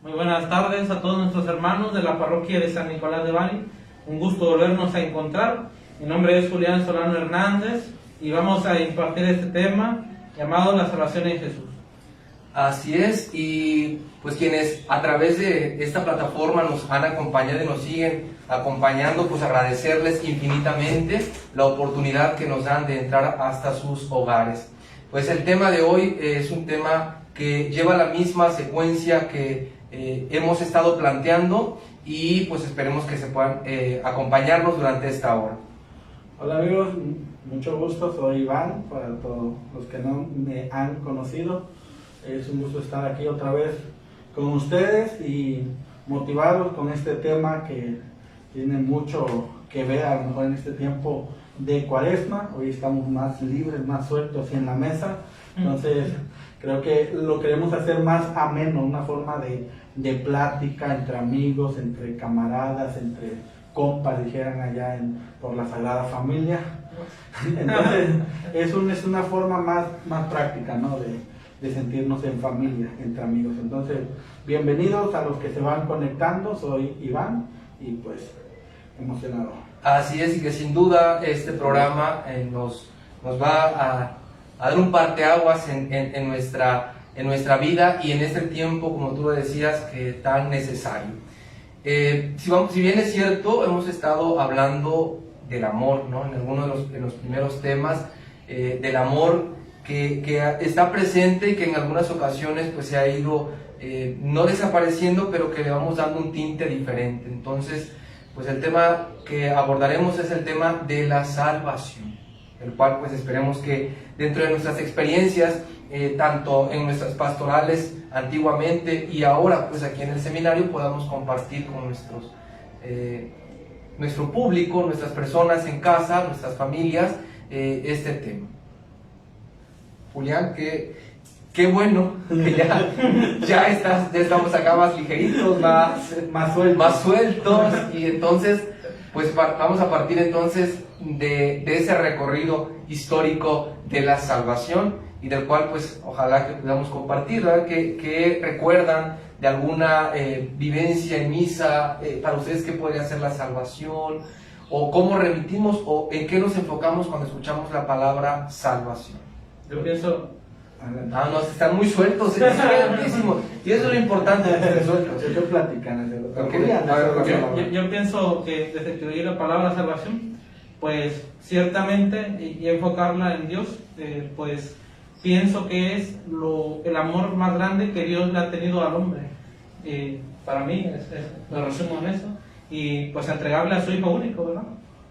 Muy buenas tardes a todos nuestros hermanos de la parroquia de San Nicolás de Bari. Un gusto volvernos a encontrar. Mi nombre es Julián Solano Hernández y vamos a impartir este tema llamado la salvación en Jesús. Así es, y pues quienes a través de esta plataforma nos han acompañado y nos siguen acompañando, pues agradecerles infinitamente la oportunidad que nos dan de entrar hasta sus hogares. Pues el tema de hoy es un tema que lleva la misma secuencia que hemos estado planteando y pues esperemos que se puedan acompañarnos durante esta hora. Hola amigos, mucho gusto, soy Iván, para todos los que no me han conocido. Es un gusto estar aquí otra vez con ustedes y motivados con este tema que tiene mucho que ver a lo mejor en este tiempo de Cuaresma. Hoy estamos más libres, más sueltos en la mesa, entonces creo que lo queremos hacer más ameno, una forma de plática entre amigos, entre camaradas, entre compas, dijeran allá por la Sagrada Familia. Entonces es una forma más práctica, ¿no? de sentirnos en familia, entre amigos. Entonces, bienvenidos a los que se van conectando, soy Iván y pues emocionado. Así es, y que sin duda este programa nos va a dar un parteaguas en nuestra vida y en este tiempo, como tú lo decías, que tan necesario. Si bien es cierto, hemos estado hablando del amor, ¿no? En algunos de los primeros temas, del amor que está presente y que en algunas ocasiones pues se ha ido no desapareciendo, pero que le vamos dando un tinte diferente. Entonces, pues el tema que abordaremos es el tema de la salvación, el cual pues esperemos que dentro de nuestras experiencias, tanto en nuestras pastorales antiguamente y ahora pues aquí en el seminario, podamos compartir con nuestro público, nuestras personas en casa, nuestras familias, este tema. Julián, qué bueno que ya estamos acá más ligeritos, más sueltos, y entonces pues vamos a partir entonces de ese recorrido histórico de la salvación y del cual pues ojalá que podamos compartir, ¿verdad? Que recuerdan de alguna vivencia en misa, para ustedes qué podría ser la salvación, o cómo remitimos o en qué nos enfocamos cuando escuchamos la palabra salvación. Yo pienso... no, están muy sueltos, es grandísimo. Y eso es lo importante de estar sueltos. Yo platican Yo pienso que desde que oí la palabra salvación, pues ciertamente, y enfocarla en Dios, pues pienso que es el amor más grande que Dios le ha tenido al hombre. Para mí, lo resumo en eso. Y pues entregarle a su hijo único, ¿verdad?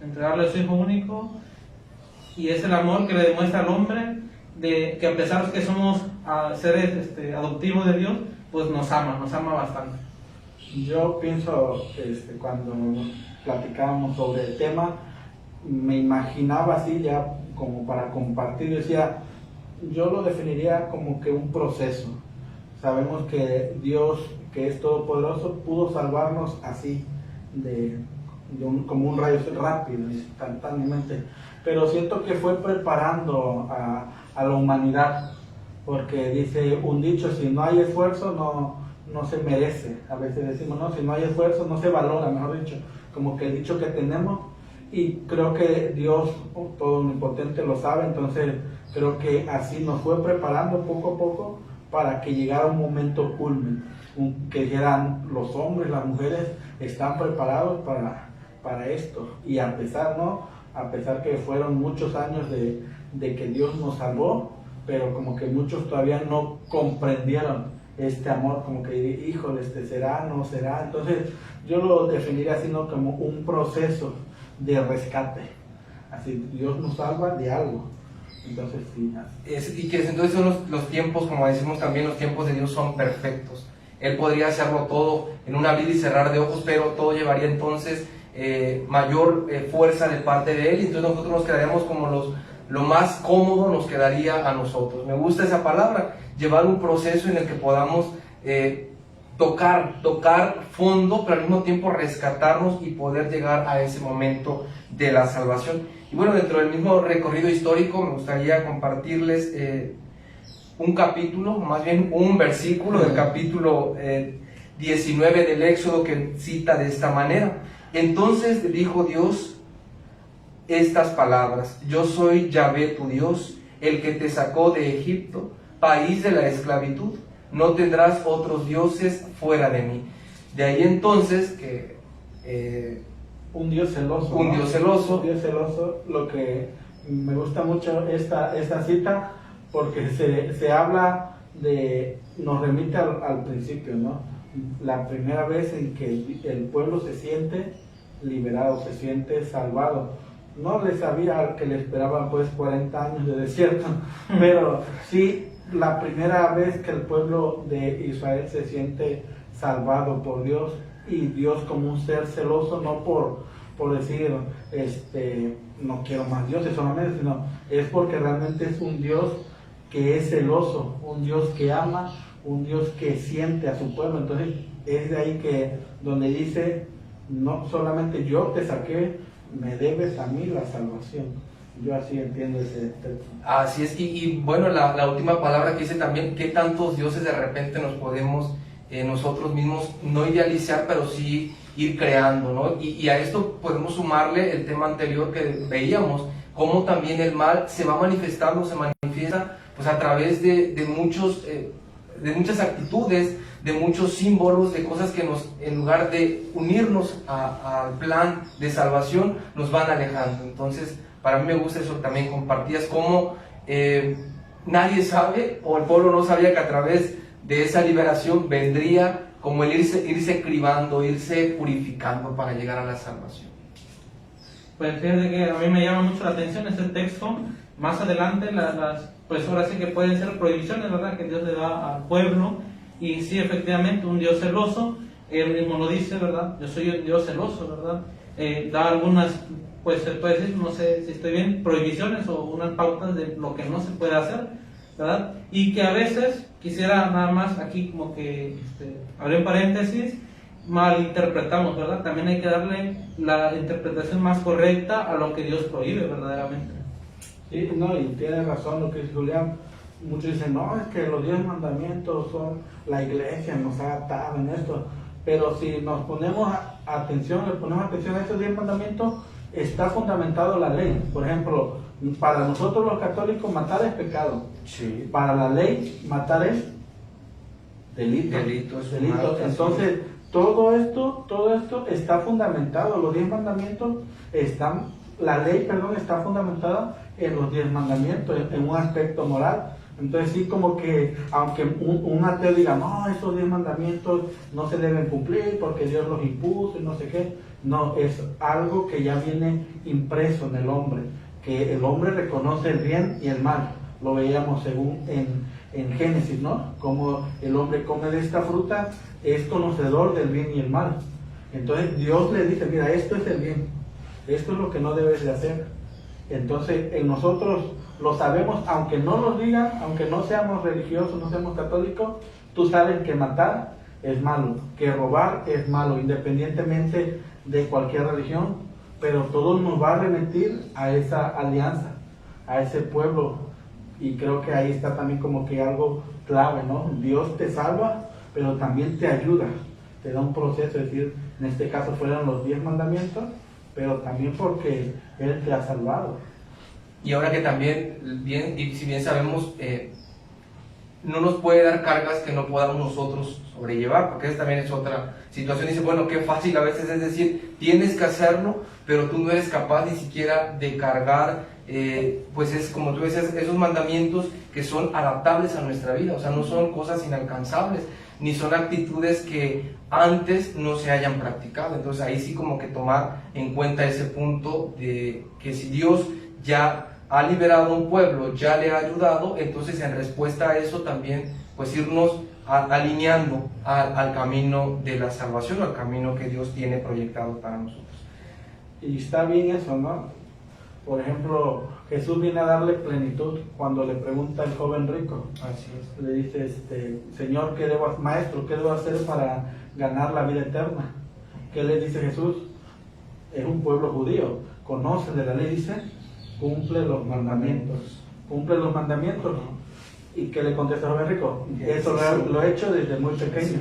Entregarle a su hijo único, y es el amor que le demuestra al hombre, de que a pesar de que somos seres adoptivos de Dios, pues nos ama bastante. Yo pienso, cuando platicábamos sobre el tema, me imaginaba así ya como para compartir, decía, yo lo definiría como que un proceso. Sabemos que Dios, que es todopoderoso, pudo salvarnos así, como un rayo rápido, instantáneamente, pero siento que fue preparando a la humanidad, porque dice un dicho, si no hay esfuerzo no se merece. A veces decimos, no, si no hay esfuerzo no se valora, mejor dicho, como que el dicho que tenemos, y creo que Dios, todo omnipotente, lo sabe. Entonces creo que así nos fue preparando poco a poco para que llegara un momento culmen, que dijeran los hombres, las mujeres están preparados para esto. Y a pesar que fueron muchos años de que Dios nos salvó, pero como que muchos todavía no comprendieron este amor, como que, híjole, será, no será. Entonces yo lo definiría así, ¿no? Como un proceso de rescate. Así, Dios nos salva de algo. Entonces sí. Y que entonces son los tiempos, como decimos también, los tiempos de Dios son perfectos. Él podría hacerlo todo en un abrir y cerrar de ojos, pero todo llevaría entonces mayor fuerza de parte de Él, y entonces nosotros nos quedaríamos como lo más cómodo nos quedaría a nosotros. Me gusta esa palabra, llevar un proceso en el que podamos tocar fondo, pero al mismo tiempo rescatarnos y poder llegar a ese momento de la salvación. Y bueno, dentro del mismo recorrido histórico me gustaría compartirles un capítulo, más bien un versículo del capítulo 19 del Éxodo, que cita de esta manera: entonces dijo Dios estas palabras: yo soy Yahvé tu Dios, el que te sacó de Egipto, país de la esclavitud. No tendrás otros dioses fuera de mí. De ahí entonces que un Dios celoso. Un Dios celoso. Un Dios celoso. Lo que me gusta mucho esta cita, porque se habla de, nos remite al principio, ¿no? La primera vez en que el pueblo se siente liberado, se siente salvado. No les sabía que le esperaban pues 40 años de desierto, pero sí la primera vez que el pueblo de Israel se siente salvado por Dios, y Dios como un ser celoso, no por decir no quiero más dioses solamente, sino es porque realmente es un Dios que es celoso, un Dios que ama, un Dios que siente a su pueblo. Entonces es de ahí que donde dice, no solamente yo te saqué, me debes a mí la salvación. Yo así entiendo ese texto. Así es, y bueno, la última palabra que dice también: ¿qué tantos dioses de repente nos podemos nosotros mismos no idealizar, pero sí ir creando, ¿no? Y a esto podemos sumarle el tema anterior que veíamos, cómo también el mal se va manifestando, se manifiesta pues a través de muchas actitudes, de muchos símbolos, de cosas que nos, en lugar de unirnos al plan de salvación, nos van alejando. Entonces, para mí me gusta eso también compartías, cómo nadie sabe, o el pueblo no sabía, que a través de esa liberación vendría como el irse cribando, irse purificando para llegar a la salvación. Pues fíjate que a mí me llama mucho la atención este texto. Más adelante, pues ahora sí que pueden ser prohibiciones, ¿verdad?, que Dios le da al pueblo. Y sí, efectivamente, un Dios celoso, él mismo lo dice, ¿verdad? Yo soy un Dios celoso, ¿verdad? Da algunas, pues se puede decir, no sé si estoy bien, prohibiciones o unas pautas de lo que no se puede hacer, ¿verdad? Y que a veces, quisiera nada más aquí como que abrir un paréntesis, malinterpretamos, ¿verdad? También hay que darle la interpretación más correcta a lo que Dios prohíbe verdaderamente. Sí, no, y tiene razón lo que dice Julián. Muchos dicen, no, es que los 10 mandamientos son la iglesia, nos ha atado en esto. Pero si nos ponemos atención, le ponemos atención a estos 10 mandamientos, está fundamentado la ley. Por ejemplo, para nosotros los católicos matar es pecado. Sí. Para la ley matar es delito. Delito es delito. Entonces, todo esto está fundamentado. Los 10 mandamientos la ley está fundamentada en los 10 mandamientos, en un aspecto moral. Entonces sí, como que aunque un ateo diga, no, esos 10 mandamientos no se deben cumplir porque Dios los impuso y no sé qué, no, es algo que ya viene impreso en el hombre, que el hombre reconoce el bien y el mal. Lo veíamos según en Génesis, ¿no? Como el hombre come de esta fruta, es conocedor del bien y el mal. Entonces Dios le dice, mira, esto es el bien, esto es lo que no debes de hacer. Entonces en nosotros lo sabemos, aunque no nos digan, aunque no seamos religiosos, no seamos católicos, tú sabes que matar es malo, que robar es malo, independientemente de cualquier religión, pero todo nos va a remitir a esa alianza, a ese pueblo. Y creo que ahí está también como que algo clave, ¿no? Dios te salva, pero también te ayuda, te da un proceso, es decir, en este caso fueron los 10 mandamientos, pero también porque Él te ha salvado. Y ahora que también, si bien sabemos, no nos puede dar cargas que no podamos nosotros sobrellevar, porque esa también es otra situación. Dice, bueno, qué fácil a veces es decir, tienes que hacerlo, pero tú no eres capaz ni siquiera de cargar, pues es como tú decías, esos mandamientos que son adaptables a nuestra vida, o sea, no son cosas inalcanzables, ni son actitudes que antes no se hayan practicado. Entonces ahí sí como que tomar en cuenta ese punto de que si Dios ya ha liberado a un pueblo, ya le ha ayudado, entonces en respuesta a eso también pues irnos alineando al camino de la salvación, al camino que Dios tiene proyectado para nosotros. Y está bien eso, ¿no? Por ejemplo, Jesús viene a darle plenitud cuando le pregunta al joven rico. Así es. Le dice, Señor, Maestro, ¿qué debo hacer para ganar la vida eterna? ¿Qué le dice Jesús? Es un pueblo judío, conoce de la ley, dice, cumple los mandamientos. Cumple los mandamientos. ¿Y qué le contesta el joven rico? Eso lo he hecho desde muy pequeño.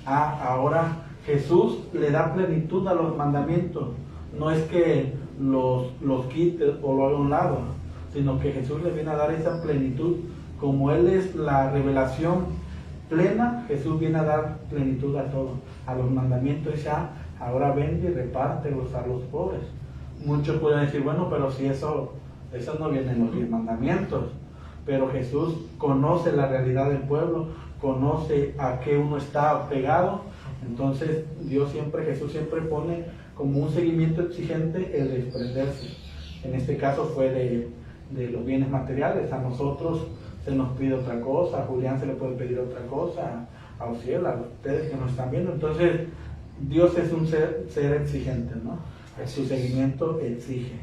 Ahora Jesús le da plenitud a los mandamientos. No es que los quite o lo haga a un lado, sino que Jesús le viene a dar esa plenitud. Como Él es la revelación plena, Jesús viene a dar plenitud a todo, a los mandamientos. Ya, ahora vende y repártelos a los pobres. Muchos pueden decir, bueno, pero si eso no viene en los 10 mandamientos. Pero Jesús conoce la realidad del pueblo, conoce a qué uno está pegado. Entonces Jesús siempre pone como un seguimiento exigente el desprenderse. En este caso fue de los bienes materiales. A nosotros se nos pide otra cosa, a Julián se le puede pedir otra cosa, a Ociel, a ustedes que nos están viendo. Entonces Dios es un ser exigente, ¿no? Su seguimiento exige.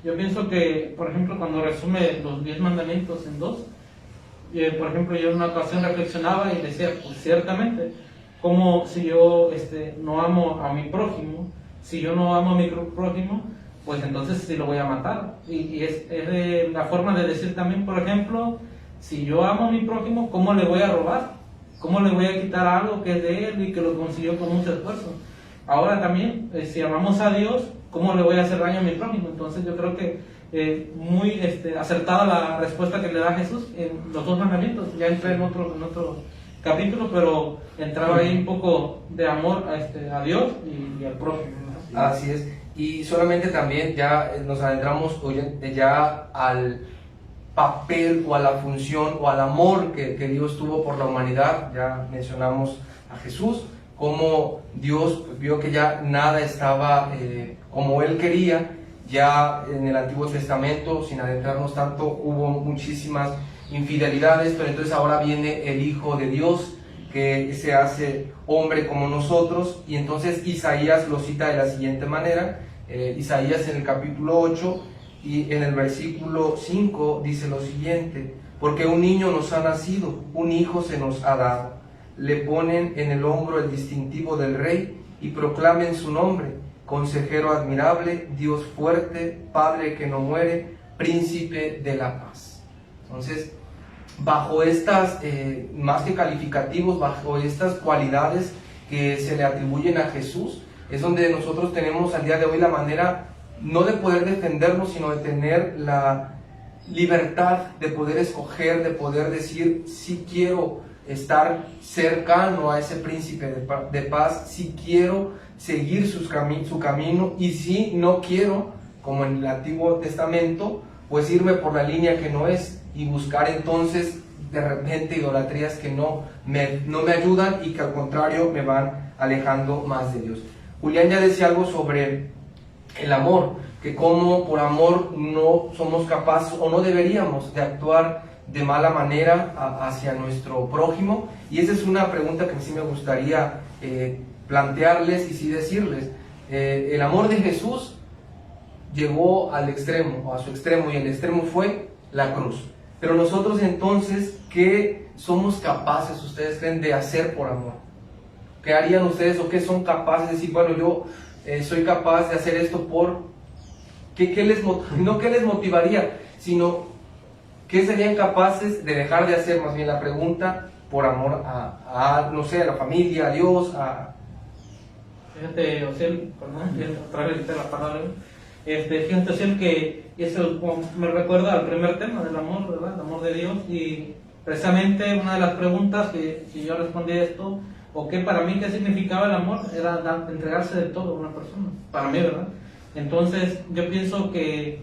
Yo pienso que, por ejemplo, cuando resume los 10 mandamientos en 2, por ejemplo, yo en una ocasión reflexionaba y decía, pues ciertamente, como si yo no amo a mi prójimo, si yo no amo a mi prójimo, pues entonces sí lo voy a matar. Y es de la forma de decir también, por ejemplo, si yo amo a mi prójimo, ¿cómo le voy a robar? ¿Cómo le voy a quitar algo que es de él y que lo consiguió con mucho esfuerzo? Ahora también, si amamos a Dios, ¿cómo le voy a hacer daño a mi prójimo? Entonces yo creo que muy acertada la respuesta que le da Jesús en los 2 mandamientos. Ya entré en otro capítulo, pero entraba ahí un poco de amor a Dios y al prójimo, ¿no? Así es. Y solamente también ya nos adentramos ya al papel o a la función o al amor que Dios tuvo por la humanidad. Ya mencionamos a Jesús, como Dios vio que ya nada estaba como Él quería. Ya en el Antiguo Testamento, sin adentrarnos tanto, hubo muchísimas infidelidades, pero entonces ahora viene el Hijo de Dios que se hace hombre como nosotros, y entonces Isaías lo cita de la siguiente manera. Isaías en el capítulo 8 y en el versículo 5 dice lo siguiente: porque un niño nos ha nacido, un hijo se nos ha dado, le ponen en el hombro el distintivo del rey y proclamen su nombre: consejero admirable, Dios fuerte, Padre que no muere, príncipe de la paz. Entonces, bajo estas, más que calificativos, bajo estas cualidades que se le atribuyen a Jesús, es donde nosotros tenemos al día de hoy la manera, no de poder defendernos, sino de tener la libertad de poder escoger, de poder decir, si quiero estar cercano a ese príncipe de paz, si quiero seguir su camino, y si no quiero, como en el Antiguo Testamento, pues irme por la línea que no es, y buscar entonces de repente idolatrías que no me ayudan y que al contrario me van alejando más de Dios. Julián ya decía algo sobre el amor, que como por amor no somos capaces o no deberíamos de actuar de mala manera hacia nuestro prójimo, y esa es una pregunta que sí me gustaría plantearles y sí decirles. El amor de Jesús llegó al extremo, a su extremo, y el extremo fue la cruz. Pero nosotros entonces, ¿qué somos capaces, ustedes creen, de hacer por amor? ¿Qué harían ustedes o qué son capaces de decir, bueno, yo soy capaz de hacer esto por... no qué les motivaría, sino qué serían capaces de dejar de hacer, más bien la pregunta, por amor no sé, a la familia, a Dios, Fíjate, Ociel, perdón, otra vez la palabra. Fíjate, Ociel, que eso me recuerda al primer tema del amor, ¿verdad? El amor de Dios. Y precisamente una de las preguntas que si yo respondí a esto, o qué para mí qué significaba el amor, era entregarse de todo a una persona, para mí, ¿verdad? Entonces yo pienso que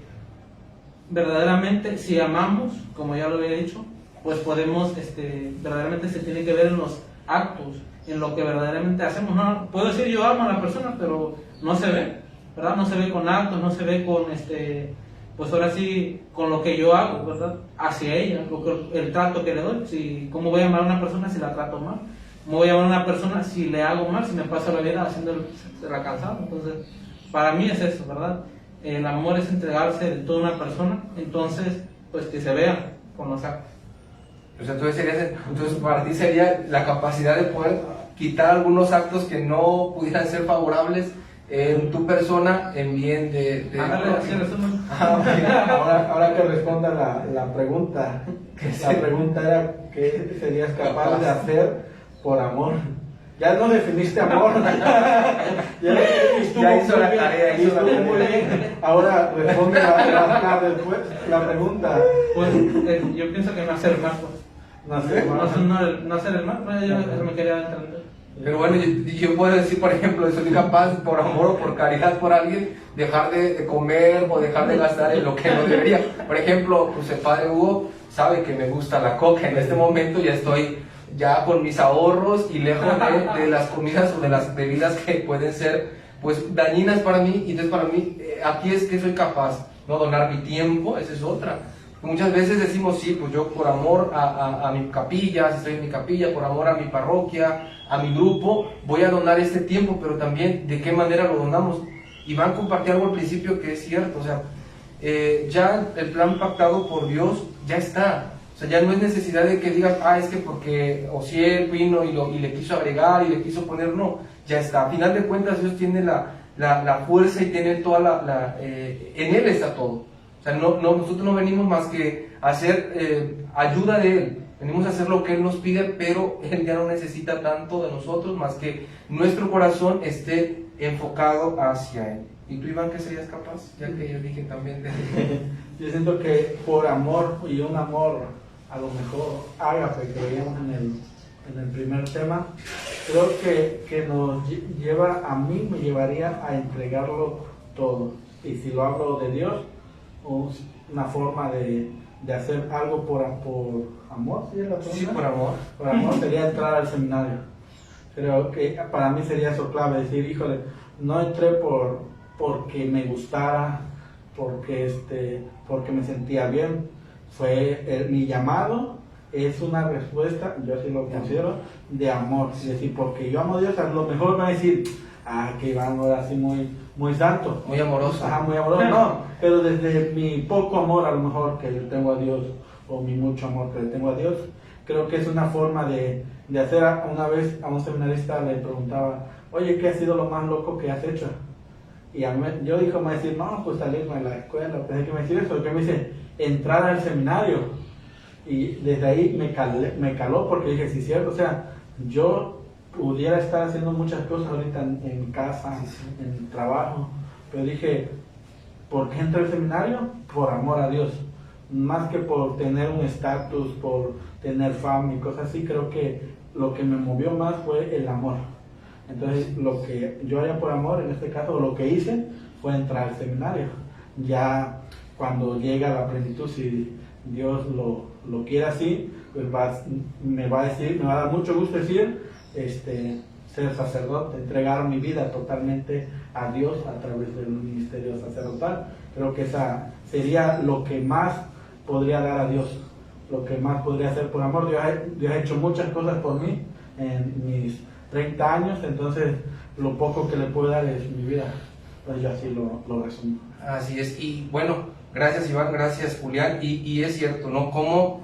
verdaderamente si amamos, como ya lo había dicho, pues podemos, verdaderamente se tiene que ver en los actos, en lo que verdaderamente hacemos. No, puedo decir yo amo a la persona, pero no se ve, ¿verdad? No se ve con actos, no se ve con, pues ahora sí, con lo que yo hago, ¿verdad? Hacia ella, el trato que le doy. ¿Cómo voy a amar a una persona si la trato mal? ¿Cómo voy a amar a una persona si le hago mal, si me paso la vida haciéndole la cansada? Entonces, para mí es eso, ¿verdad? El amor es entregarse de toda una persona, entonces, pues que se vea con los actos. Pues entonces para ti sería la capacidad de poder quitar algunos actos que no pudieran ser favorables en tu persona en bien de ahora que responda la pregunta, la pregunta era ¿qué serías capaz de hacer por amor? Ya no definiste amor. Ya hizo la tarea, hizo la estuvo tarea. muy bien. Ahora responde la pregunta. Pues yo pienso que no hacer mal, pues. No sé, No hacer el mal, pues, yo eso me quería entender. Pero bueno, yo puedo decir, por ejemplo, soy capaz, por amor o por caridad por alguien, dejar de comer o dejar de gastar en lo que no debería. Por ejemplo, pues el padre Hugo sabe que me gusta la coca. En este momento ya estoy ya con mis ahorros y lejos de las comidas o de las bebidas que pueden ser pues dañinas para mí. Y entonces para mí, aquí es que soy capaz, ¿no? Donar mi tiempo, esa es otra. Muchas veces decimos, sí, pues yo por amor a mi capilla, si estoy en mi capilla, por amor a mi parroquia, a mi grupo, voy a donar este tiempo, pero también de qué manera lo donamos. Iván compartió algo al principio que es cierto, o sea, ya el plan pactado por Dios ya está. O sea, ya no es necesidad de que digas, es que porque Osiel vino y le quiso agregar y le quiso poner, no, ya está. A final de cuentas Dios tiene la fuerza y tiene toda en Él está todo. O sea, nosotros no venimos más que a hacer ayuda de Él, venimos a hacer lo que Él nos pide, pero Él ya no necesita tanto de nosotros más que nuestro corazón esté enfocado hacia Él. ¿Y tú, Iván, qué serías capaz? Ya que yo dije también de... Yo siento que por amor, y un amor a lo mejor ágape que veíamos en el primer tema, creo que nos lleva, a mí me llevaría a entregarlo todo. Y si lo hablo de Dios, una forma de hacer algo por amor, ¿sí es la forma? Sí, por amor. Por amor sería entrar al seminario. Creo que para mí sería eso clave, decir, híjole, no entré porque me gustara, porque me sentía bien. Fue mi llamado, es una respuesta, yo así lo considero, de amor. Es decir, porque yo amo a Dios, a lo mejor van a decir, que Iván ahora así muy santo. Muy amoroso. Ajá, muy amoroso, no, pero desde mi poco amor a lo mejor que le tengo a Dios, o mi mucho amor que le tengo a Dios, creo que es una forma de hacer. Una vez a un seminarista le preguntaba, oye, ¿qué ha sido lo más loco que has hecho? Y yo dijo, me decir, no, pues salirme de la escuela, pensé que me decía eso, que me dice, entrar al seminario. Y desde ahí me caló porque dije, sí, cierto, o sea, yo pudiera estar haciendo muchas cosas ahorita en mi casa, en el trabajo, pero dije, ¿por qué entré al seminario? Por amor a Dios, más que por tener un estatus, por tener fama y cosas así. Creo que lo que me movió más fue el amor. Entonces, lo que yo haría por amor, en este caso, lo que hice fue entrar al seminario. Ya cuando llega la plenitud, si Dios lo quiere así, pues me va a dar mucho gusto decir, ser sacerdote, entregar mi vida totalmente a Dios a través del ministerio sacerdotal. Creo que esa sería lo que más podría dar a Dios, lo que más podría hacer por amor. Dios ha hecho muchas cosas por mí en mis 30 años, entonces lo poco que le puedo dar es mi vida. Pues yo así lo resumo. Así es, y bueno, gracias Iván, gracias Julián, y es cierto, ¿no? Como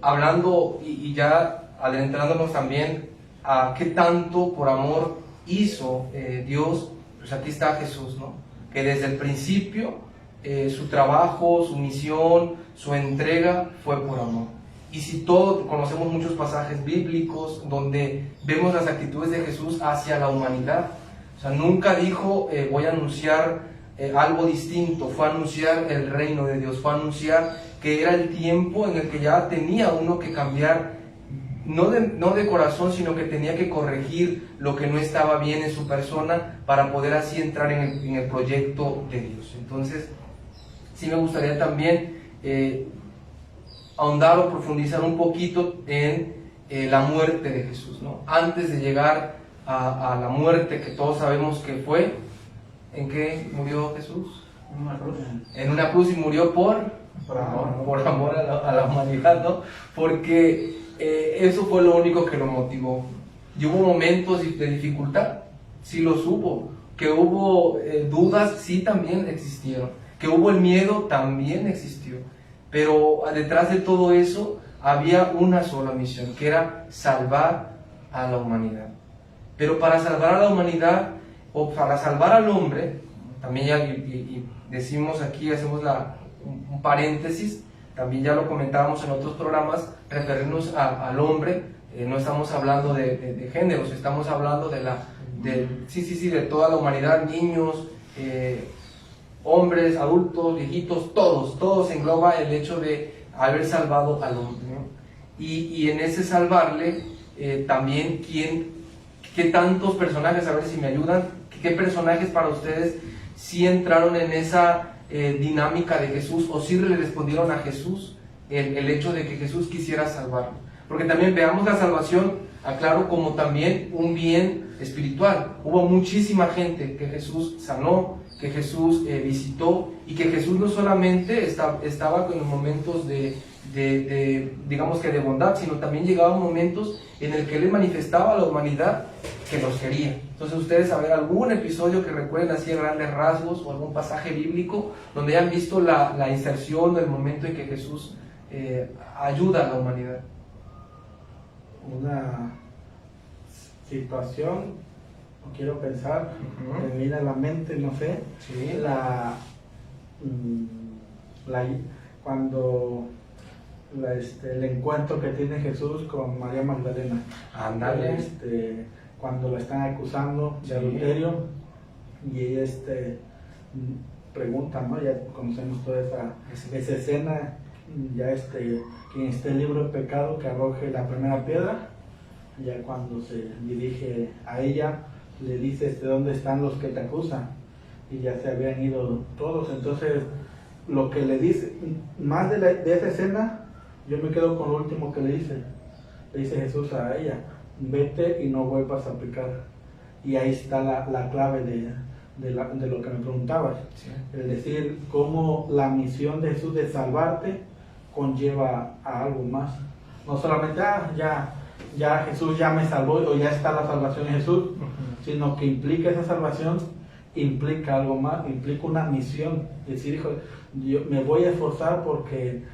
hablando y ya adentrándonos también a qué tanto por amor hizo Dios, pues aquí está Jesús, ¿no? Que desde el principio su trabajo, su misión, su entrega fue por amor. Y si todos conocemos muchos pasajes bíblicos donde vemos las actitudes de Jesús hacia la humanidad, o sea, nunca dijo voy a anunciar algo distinto, fue a anunciar el reino de Dios, fue a anunciar que era el tiempo en el que ya tenía uno que cambiar, no de corazón, sino que tenía que corregir lo que no estaba bien en su persona para poder así entrar en el proyecto de Dios. Entonces, sí me gustaría también ahondar o profundizar un poquito en la muerte de Jesús, ¿no? Antes de llegar a la muerte que todos sabemos que fue, ¿en qué murió Jesús? En una cruz, y murió por amor a la humanidad, ¿no? Porque eso fue lo único que lo motivó. Y hubo momentos de dificultad, sí los hubo. Que hubo dudas, sí también existieron. Que hubo el miedo, también existió. Pero detrás de todo eso había una sola misión, que era salvar a la humanidad. Pero para salvar a la humanidad, o para salvar al hombre, también ya y decimos aquí, hacemos un paréntesis, también ya lo comentábamos en otros programas, referirnos al hombre, no estamos hablando de géneros, estamos hablando de toda la humanidad, niños, hombres, adultos, viejitos, todos engloba el hecho de haber salvado al hombre, ¿no? Y en ese salvarle, también, ¿qué tantos personajes, a ver si me ayudan, qué personajes para ustedes sí entraron en esa dinámica de Jesús, o sí le respondieron a Jesús el hecho de que Jesús quisiera salvarlo? Porque también veamos la salvación, aclaro, como también un bien espiritual. Hubo muchísima gente que Jesús sanó, que Jesús visitó, y que Jesús no solamente estaba con los momentos digamos que de bondad, sino también llegaban momentos en el que Él manifestaba a la humanidad que los quería. Entonces ustedes, a ver, algún episodio que recuerden así a grandes rasgos, o algún pasaje bíblico donde hayan visto la inserción del momento en que Jesús ayuda a la humanidad. Una situación, no quiero pensar, me viene a la mente, no sé, Sí. El encuentro que tiene Jesús con María Magdalena. Ándale. Cuando la están acusando de adulterio, y ella pregunta, ¿no? Ya conocemos toda esa escena. Ya quien esté libre de pecado, que arroje la primera piedra. Ya cuando se dirige a ella, le dice, ¿dónde están los que te acusan? Y ya se habían ido todos. Entonces, lo que le dice, más de esa escena, yo me quedo con lo último que le dice Jesús a ella: vete y no vuelvas a pecar. Y ahí está la clave de lo que me preguntabas. Sí. Es decir, cómo la misión de Jesús de salvarte conlleva a algo más. No solamente, ya Jesús ya me salvó, o ya está la salvación en Jesús, sino que implica esa salvación, implica algo más, implica una misión. Es decir, hijo, yo me voy a esforzar porque,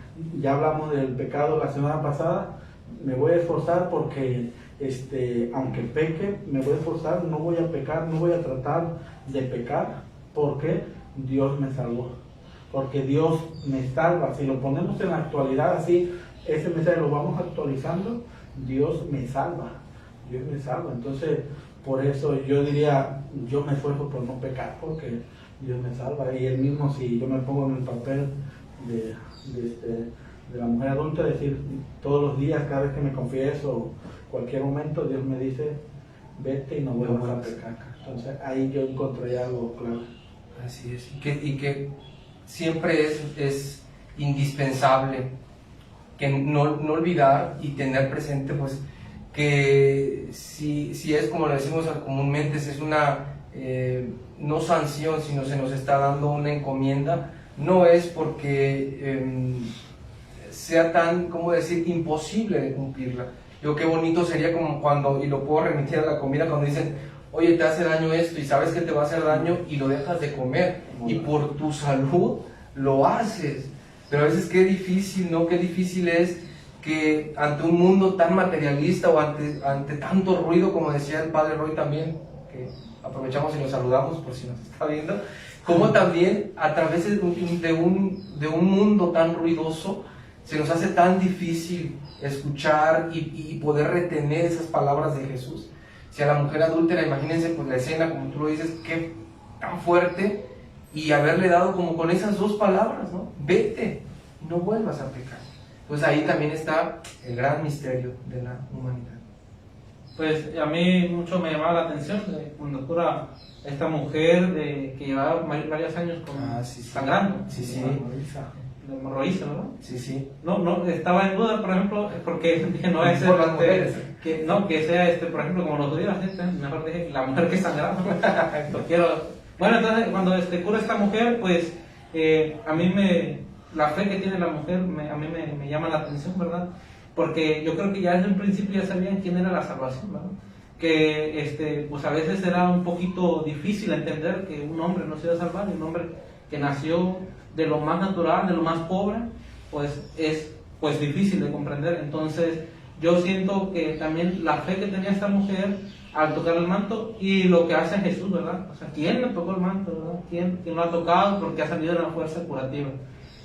ya hablamos del pecado la semana pasada, me voy a esforzar porque aunque peque, me voy a esforzar, no voy a pecar, no voy a tratar de pecar, porque Dios me salvó, porque Dios me salva. Si lo ponemos en la actualidad así, ese mensaje lo vamos actualizando: Dios me salva, Dios me salva. Entonces, por eso yo diría, yo me esfuerzo por no pecar, porque Dios me salva. Y él mismo, si yo me pongo en el papel de la mujer adulta, decir, todos los días, cada vez que me confieso, cualquier momento, Dios me dice, vete y no vuelvas a pecar. Entonces ahí yo encontré algo claro. Así es, y que siempre es indispensable que no olvidar y tener presente, pues, que si es como lo decimos comúnmente, si es una no sanción, sino se nos está dando una encomienda, no es porque sea tan, ¿cómo decir?, imposible de cumplirla. Yo, qué bonito sería como cuando, y lo puedo remitir a la comida, cuando dicen, oye, te hace daño esto y sabes que te va a hacer daño y lo dejas de comer, y por tu salud lo haces. Pero a veces qué difícil, ¿no? Qué difícil es que ante un mundo tan materialista, o ante tanto ruido, como decía el padre Roy también, que aprovechamos y nos saludamos por si nos está viendo, como también a través de un mundo tan ruidoso se nos hace tan difícil escuchar y poder retener esas palabras de Jesús. Si a la mujer adúltera, imagínense pues la escena, como tú lo dices, qué tan fuerte, y haberle dado como con esas dos palabras, ¿no? Vete, no vuelvas a pecar. Pues ahí también está el gran misterio de la humanidad. Pues a mí mucho me llamaba la atención cuando cura esta mujer que llevaba varios años sangrando. Sí. De hemorroísa, ¿no? Sí. No, estaba en duda, por ejemplo, porque no es por las mujeres. que sea por ejemplo, como los judíos, mejor dije, la mujer que sangraba. Bueno, entonces cuando cura esta mujer, pues a mí la fe que tiene la mujer a mí me llama la atención, ¿verdad? Porque yo creo que ya desde un principio ya sabían quién era la salvación, ¿verdad? Que pues a veces era un poquito difícil entender que un hombre no se iba a salvar, y un hombre que nació de lo más natural, de lo más pobre, pues es pues difícil de comprender. Entonces yo siento que también la fe que tenía esta mujer al tocar el manto, y lo que hace Jesús, ¿verdad? O sea, ¿quién le tocó el manto, verdad? ¿Quién lo ha tocado? Porque ha salido una fuerza curativa.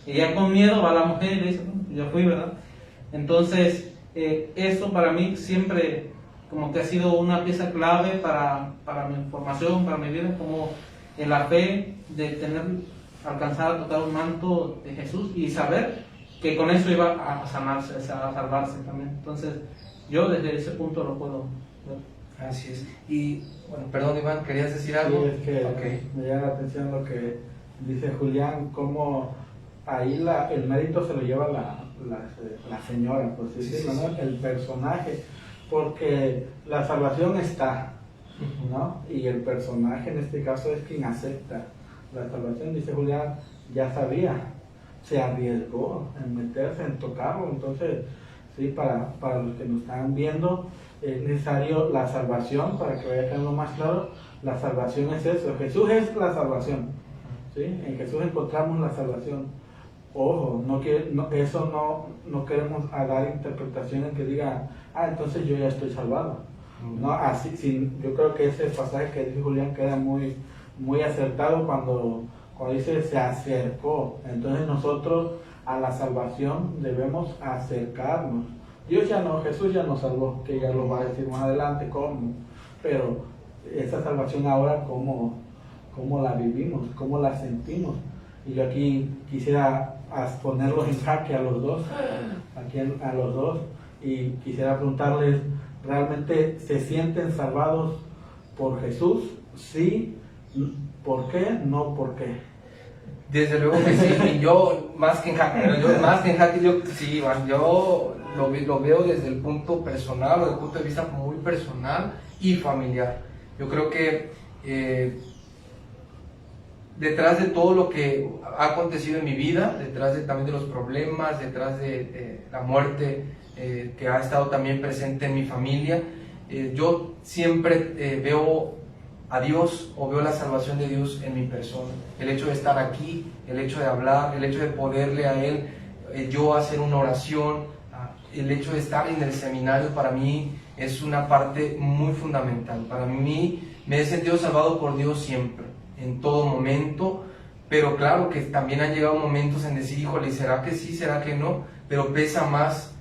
Y ya con miedo va la mujer y le dice, no, yo fui, ¿verdad? Entonces eso para mí siempre como que ha sido una pieza clave para mi formación, para mi vida, como en la fe de alcanzar a tocar un manto de Jesús y saber que con eso iba a sanarse, a salvarse también. Entonces, yo desde ese punto lo puedo ver. Así es. Y, bueno, perdón, Iván, ¿querías decir algo? Sí, es que Okay. me llama la atención lo que dice Julián, cómo ahí el mérito se lo lleva la señora, por así decirlo, ¿no? El personaje, porque la salvación está, ¿no? Y el personaje en este caso es quien acepta la salvación. Dice Julián, ya sabía, se arriesgó en meterse, en tocarlo. Entonces, sí, para los que nos están viendo, es necesario la salvación, para que vaya quedando más claro. La salvación es eso, Jesús es la salvación, ¿sí? En Jesús encontramos la salvación. Ojo, no queremos dar interpretaciones que digan, entonces yo ya estoy salvado. No, así, yo creo que ese pasaje que dice Julián queda muy, muy acertado cuando dice se acercó. Entonces nosotros a la salvación debemos acercarnos. Jesús ya nos salvó, que ya lo va a decir más adelante cómo, pero esa salvación ahora cómo la vivimos, cómo la sentimos. Y yo aquí quisiera ponerlos en jaque a los dos, y quisiera preguntarles, ¿realmente se sienten salvados por Jesús? Sí. ¿Por qué? No, ¿por qué? Desde luego que sí, y yo más que en jaque, yo sí, Iván, yo lo veo desde el punto personal, desde el punto de vista muy personal y familiar. Yo creo que detrás de todo lo que ha acontecido en mi vida, detrás también de los problemas, detrás de la muerte que ha estado también presente en mi familia, yo siempre veo a Dios o veo la salvación de Dios en mi persona. El hecho de estar aquí, el hecho de hablar, el hecho de poderle a Él, yo hacer una oración, el hecho de estar en el seminario para mí es una parte muy fundamental. Para mí me he sentido salvado por Dios siempre, en todo momento, pero claro que también han llegado momentos en decir, híjole, ¿será que sí, será que no? Pero pesa más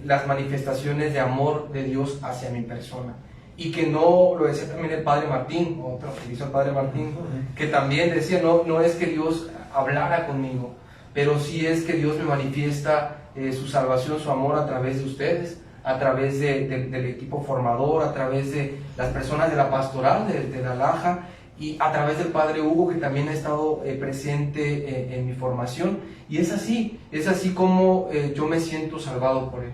las manifestaciones de amor de Dios hacia mi persona. Y que no, lo decía también el Padre Martín, otro que hizo el Padre Martín, que también decía, no es que Dios hablara conmigo, pero sí es que Dios me manifiesta su salvación, su amor a través de ustedes, a través del equipo formador, a través de las personas de la pastoral, de la Laja, y a través del Padre Hugo, que también ha estado presente en mi formación. Y es así como yo me siento salvado por él.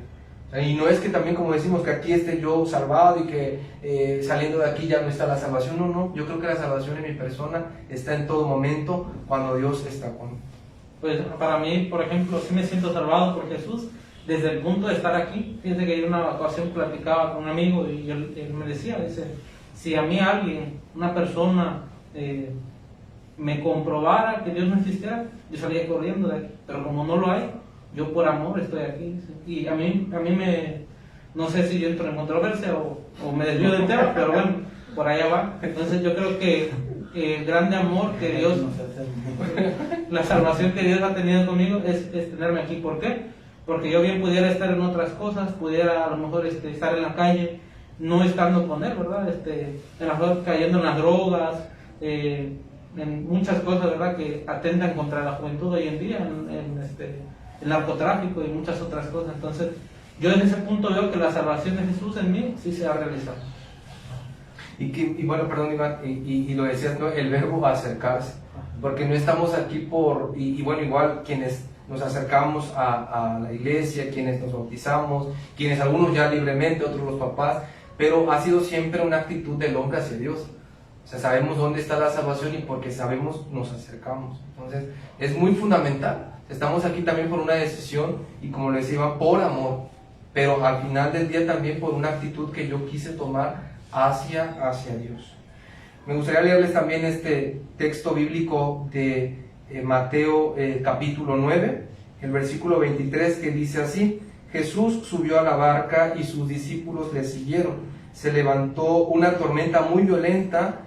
Y no es que también, como decimos, que aquí esté yo salvado y que saliendo de aquí ya no está la salvación. No, yo creo que la salvación en mi persona está en todo momento cuando Dios está conmigo. Pues para mí, por ejemplo, sí me siento salvado por Jesús desde el punto de estar aquí. Fíjate que en una ocasión platicaba con un amigo y él me decía, si a mí alguien, una persona, me comprobara que Dios no existiera, yo salía corriendo de aquí, pero como no lo hay, yo por amor estoy aquí. Y a mí no sé si yo entro en controversia o me desvío del tema, pero bueno, por allá va. Entonces yo creo que el grande amor que Dios, la salvación que Dios ha tenido conmigo es tenerme aquí. ¿Por qué? Porque yo bien pudiera estar en otras cosas, pudiera a lo mejor estar en la calle, no estando con Él, ¿verdad? A lo mejor cayendo en las drogas, en muchas cosas, ¿verdad? Que atentan contra la juventud hoy en día, el narcotráfico y muchas otras cosas. Entonces, yo en ese punto veo que la salvación de Jesús en mí sí se ha realizado. Y bueno, perdón, Iván, y lo decías, ¿no? El verbo acercarse, porque no estamos aquí y bueno, igual quienes nos acercamos a la iglesia, quienes nos bautizamos, quienes algunos ya libremente, otros los papás, pero ha sido siempre una actitud del hombre hacia Dios. O sea, sabemos dónde está la salvación y porque sabemos nos acercamos. Entonces, es muy fundamental. Estamos aquí también por una decisión y, como les decía, por amor, pero al final del día también por una actitud que yo quise tomar hacia Dios. Me gustaría leerles también este texto bíblico de Mateo capítulo 9, el versículo 23, que dice así: Jesús subió a la barca y sus discípulos le siguieron. Se levantó una tormenta muy violenta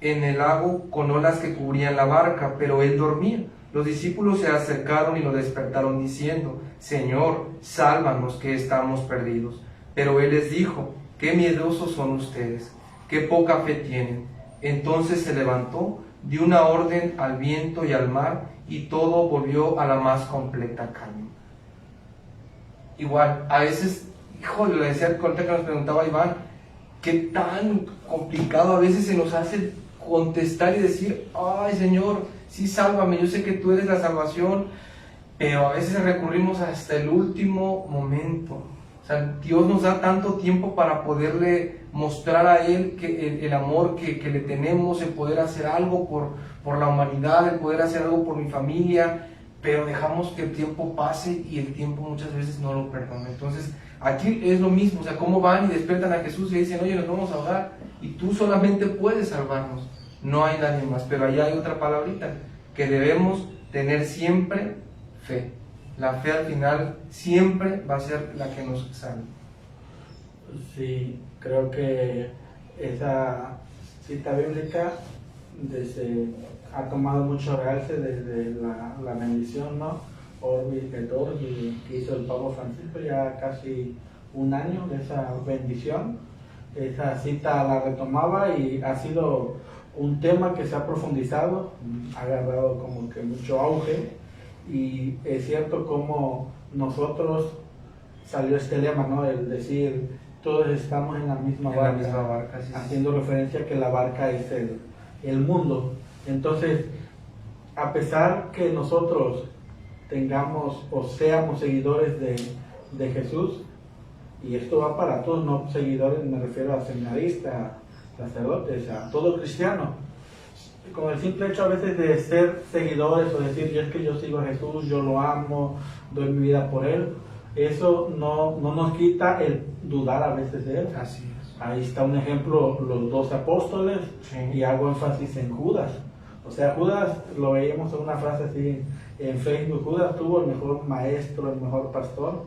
en el lago con olas que cubrían la barca, pero él dormía. Los discípulos se acercaron y lo despertaron diciendo: Señor, sálvanos, que estamos perdidos. Pero él les dijo: qué miedosos son ustedes, qué poca fe tienen. Entonces se levantó, dio una orden al viento y al mar, y todo volvió a la más completa calma. Igual, a veces, híjole, le decía ahorita que nos preguntaba Iván, qué tan complicado a veces se nos hace contestar y decir: ay, Señor, sí, sálvame, yo sé que tú eres la salvación, pero a veces recurrimos hasta el último momento. O sea, Dios nos da tanto tiempo para poderle mostrar a Él que el amor que le tenemos, el poder hacer algo por la humanidad, el poder hacer algo por mi familia, pero dejamos que el tiempo pase y el tiempo muchas veces no lo perdona. Entonces, aquí es lo mismo, o sea, cómo van y despiertan a Jesús y dicen: oye, nos vamos a ahogar y tú solamente puedes salvarnos, no hay nadie más. Pero allá hay otra palabrita, que debemos tener siempre fe. La fe al final siempre va a ser la que nos salve. Sí, creo que esa cita bíblica ha tomado mucho realce desde la bendición, ¿no? Orbi et Orbi, que hizo el Papa Francisco ya casi un año de esa bendición. Esa cita la retomaba y ha sido un tema que se ha profundizado, ha agarrado como que mucho auge, y es cierto como nosotros salió este lema, ¿no? El decir, todos estamos en la misma barca, Sí, haciendo referencia a que la barca es el mundo. Entonces, a pesar que nosotros tengamos o seamos seguidores de Jesús, y esto va para todos, no seguidores, me refiero a seminaristas, sacerdotes, a todo cristiano, con el simple hecho a veces de ser seguidores o decir: yo es que yo sigo a Jesús, yo lo amo, doy mi vida por Él, eso no nos quita el dudar a veces de Él. Así es. Ahí está un ejemplo, los 12 apóstoles, Sí. y hago énfasis en Judas. O sea, Judas, lo veíamos en una frase así en Facebook: Judas tuvo el mejor maestro, el mejor pastor,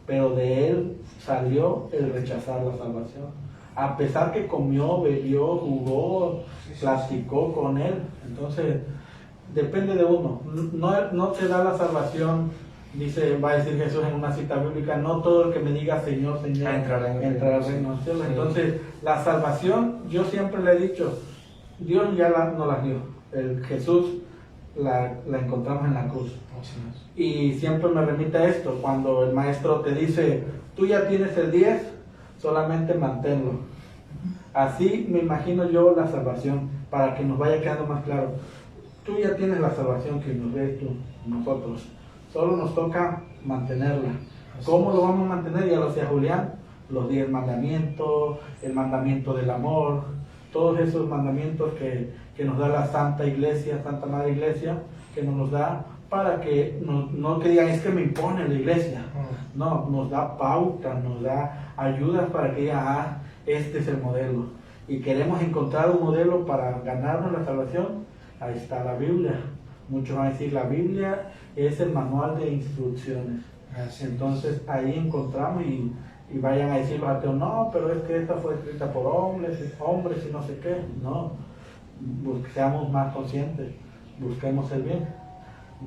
pero de él salió el rechazar la salvación. A pesar que comió, bebió, jugó, platicó con él. Entonces, depende de uno. No te da la salvación, va a decir Jesús en una cita bíblica: no todo el que me diga Señor, Señor entrará al reino de los cielos. Entonces, la salvación, yo siempre le he dicho, Dios ya nos la dio. Jesús la encontramos en la cruz. Y siempre me remite a esto: cuando el maestro te dice, tú ya tienes el 10, solamente manténlo. Así me imagino yo la salvación, para que nos vaya quedando más claro. Tú ya tienes la salvación que nos ves tú, nosotros. Solo nos toca mantenerla. ¿Cómo lo vamos a mantener? Ya lo decía Julián: los 10 mandamientos, el mandamiento del amor, todos esos mandamientos que nos da la Santa Iglesia, Santa Madre Iglesia, que nos da para que no que digan: es que me impone la Iglesia. No, nos da pauta, nos da ayudas para que digan: este es el modelo. Y queremos encontrar un modelo para ganarnos la salvación. Ahí está la Biblia. Muchos van a decir: la Biblia es el manual de instrucciones. Entonces ahí encontramos, y vayan a decir los ateos: no, pero es que esta fue escrita por hombres y no sé qué. No, seamos más conscientes, busquemos el bien.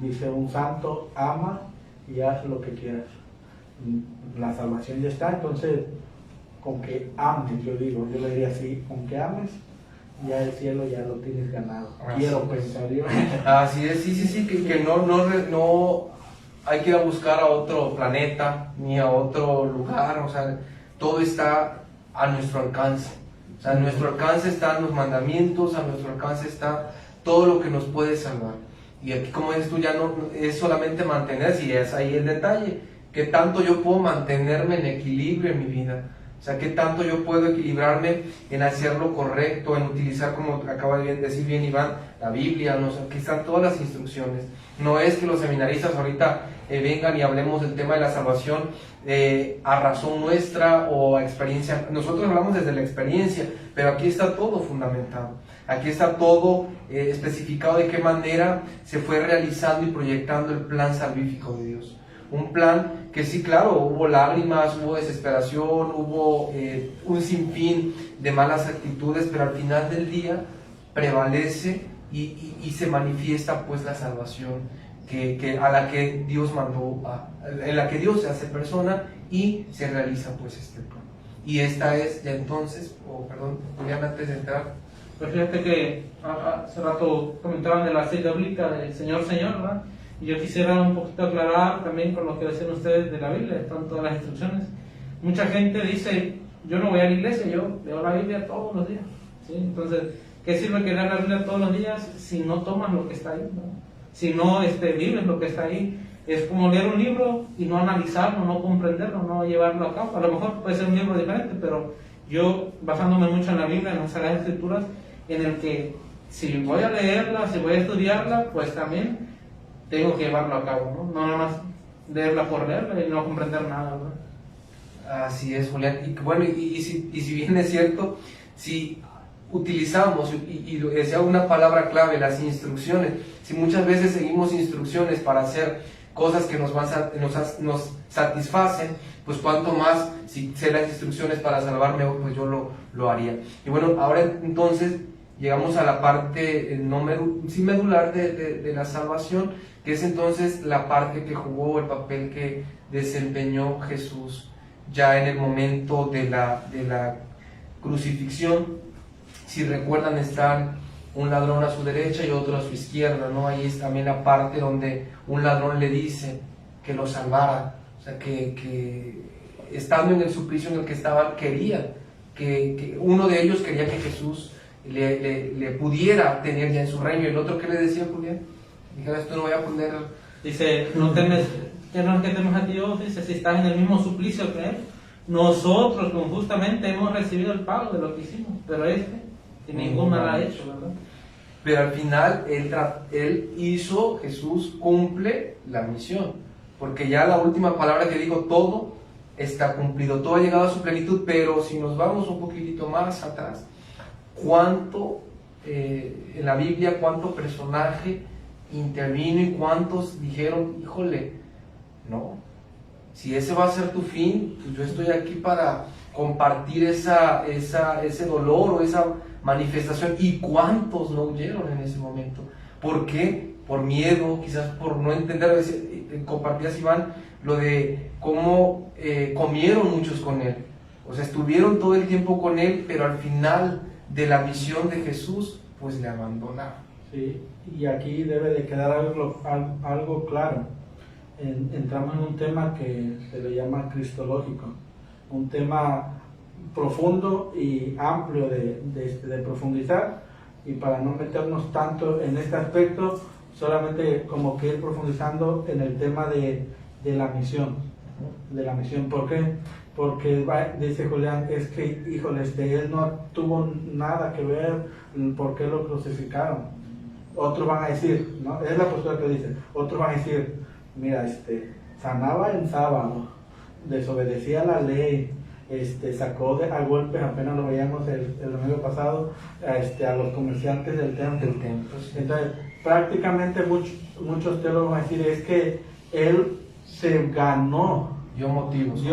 Dice un santo: ama y haz lo que quieras. La salvación ya está. Entonces, con que ames, yo le diría así: con que ames, ya el cielo ya lo tienes ganado. Quiero pensar yo. Así es, sí, que no hay que ir a buscar a otro planeta ni a otro lugar. O sea, todo está a nuestro alcance. O sea, a nuestro alcance están los mandamientos, a nuestro alcance está todo lo que nos puede salvar. Y aquí, como dices tú, ya no es solamente mantenerse, y es ahí el detalle: qué tanto yo puedo mantenerme en equilibrio en mi vida. O sea, qué tanto yo puedo equilibrarme en hacer lo correcto, en utilizar, como acaba de decir bien Iván, la Biblia, ¿no? O sea, aquí están todas las instrucciones. No es que los seminaristas ahorita vengan y hablemos del tema de la salvación a razón nuestra o a experiencia. Nosotros hablamos desde la experiencia, pero aquí está todo fundamentado. Aquí está todo especificado de qué manera se fue realizando y proyectando el plan salvífico de Dios. Un plan que sí, claro, hubo lágrimas, hubo desesperación, hubo un sinfín de malas actitudes, pero al final del día prevalece y se manifiesta pues la salvación a la que Dios mandó, en la que Dios se hace persona y se realiza pues este plan. Y esta es ya entonces, perdón, Julián, antes de entrar. Pues fíjate que hace rato comentaban de la cita bíblica del Señor, Señor, ¿verdad? Y yo quisiera un poquito aclarar también con lo que decían ustedes de la Biblia, están todas las instrucciones. Mucha gente dice, yo no voy a la iglesia, yo leo la Biblia todos los días, ¿sí? Entonces, ¿qué sirve que leas la Biblia todos los días si no tomas lo que está ahí, ¿no? Si no vives lo que está ahí? Es como leer un libro y no analizarlo, no comprenderlo, no llevarlo a cabo. A lo mejor puede ser un libro diferente, pero yo, basándome mucho en la Biblia, en las Sagradas Escrituras, en el que si voy a leerla, si voy a estudiarla, pues también tengo que llevarlo a cabo, ¿no? No nada más leerla por leerla y no comprender nada, ¿no? Así es, Julián. Y bueno, y si bien es cierto, si utilizamos, y decía una palabra clave, las instrucciones, si muchas veces seguimos instrucciones para hacer cosas que nos satisfacen, pues cuanto más, si sé las instrucciones para salvarme, pues yo lo haría. Y bueno, ahora entonces llegamos a la parte sí medular de la salvación, que es entonces la parte que jugó, el papel que desempeñó Jesús ya en el momento de la crucifixión. Si recuerdan, están un ladrón a su derecha y otro a su izquierda, ¿no? Ahí es también la parte donde un ladrón le dice que lo salvara, o sea, que estando en el suplicio en el que estaban, quería que uno de ellos quería que Jesús le pudiera tener ya en su reino. Y el otro, ¿qué le decía, Julián? Dijera, esto no voy a poner... Dice, no temes, que no es que temes a Dios, dice, si estás en el mismo suplicio que Él. Nosotros, justamente, hemos recibido el pago de lo que hicimos, pero que ningún mal ha hecho, ¿verdad? Pero al final, Jesús cumple la misión, porque ya la última palabra que digo, todo está cumplido, todo ha llegado a su plenitud. Pero si nos vamos un poquitito más atrás, ¿cuánto en la Biblia, cuánto personaje intervino y cuántos dijeron, híjole, no, si ese va a ser tu fin, pues yo estoy aquí para compartir ese dolor o esa manifestación? ¿Y cuántos no huyeron en ese momento? ¿Por qué? Por miedo, quizás por no entender. Compartías, Iván, lo de cómo comieron muchos con él, o sea, estuvieron todo el tiempo con él, pero al final de la misión de Jesús, pues le abandonaron. Sí, y aquí debe de quedar algo claro. Entramos en un tema que se le llama cristológico, un tema profundo y amplio de profundizar, y para no meternos tanto en este aspecto, solamente como que ir profundizando en el tema de la misión, de la misión. ¿Por qué? Porque dice Julián, es que, híjole, él no tuvo nada que ver, ¿por qué lo crucificaron? Otros van a decir, ¿no? Es la postura que dice, otros van a decir, mira, sanaba en sábado, desobedecía la ley, sacó a golpes, apenas lo veíamos el domingo pasado, a los comerciantes del templo. Entonces, prácticamente muchos teólogos van a decir, es que él se ganó, dio motivo sí,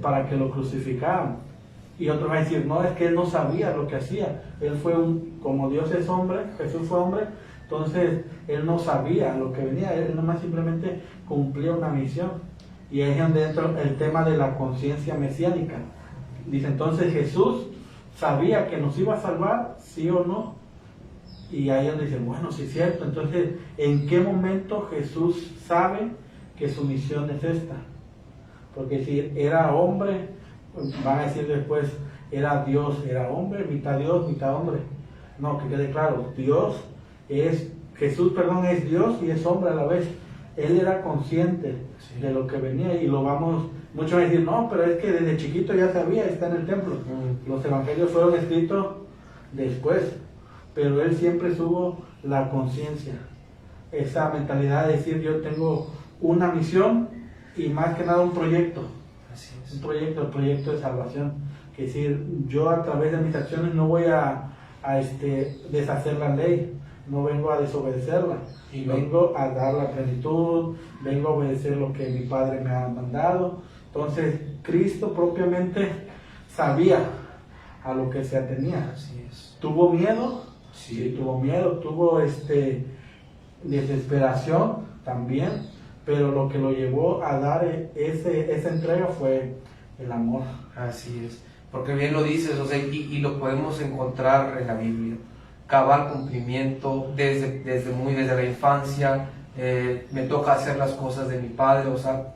para que lo crucificaran. Y otros van a decir, no, es que él no sabía lo que hacía, él fue como Dios es hombre, Jesús fue hombre, entonces él no sabía lo que venía, él nomás simplemente cumplía una misión. Y ahí es donde entra el tema de la conciencia mesiánica. Dice, entonces Jesús sabía que nos iba a salvar, sí o no. Y ahí es donde dice, bueno, sí es cierto. Entonces, ¿en qué momento Jesús sabe que su misión es esta? Porque si era hombre, van a decir después, era Dios, era hombre, mitad Dios, mitad hombre. No, que quede claro, Jesús es Dios y es hombre a la vez. Él era consciente de lo que venía, y muchos van a decir, no, pero es que desde chiquito ya sabía, está en el templo. Los evangelios fueron escritos después, pero él siempre tuvo la conciencia, esa mentalidad de decir, yo tengo una misión y más que nada un proyecto. Así es. El proyecto de salvación, que es decir, yo a través de mis acciones no voy a deshacer la ley, no vengo a desobedecerla, y vengo a dar la plenitud, vengo a obedecer lo que mi Padre me ha mandado. Entonces Cristo propiamente sabía a lo que se atenía. Así es. Tuvo miedo, Sí, tuvo miedo, tuvo desesperación también, pero lo que lo llevó a dar esa entrega fue el amor. Así es, porque bien lo dices, o sea, y lo podemos encontrar en la Biblia. Cabal cumplimiento desde la infancia, me toca hacer las cosas de mi padre, o sea,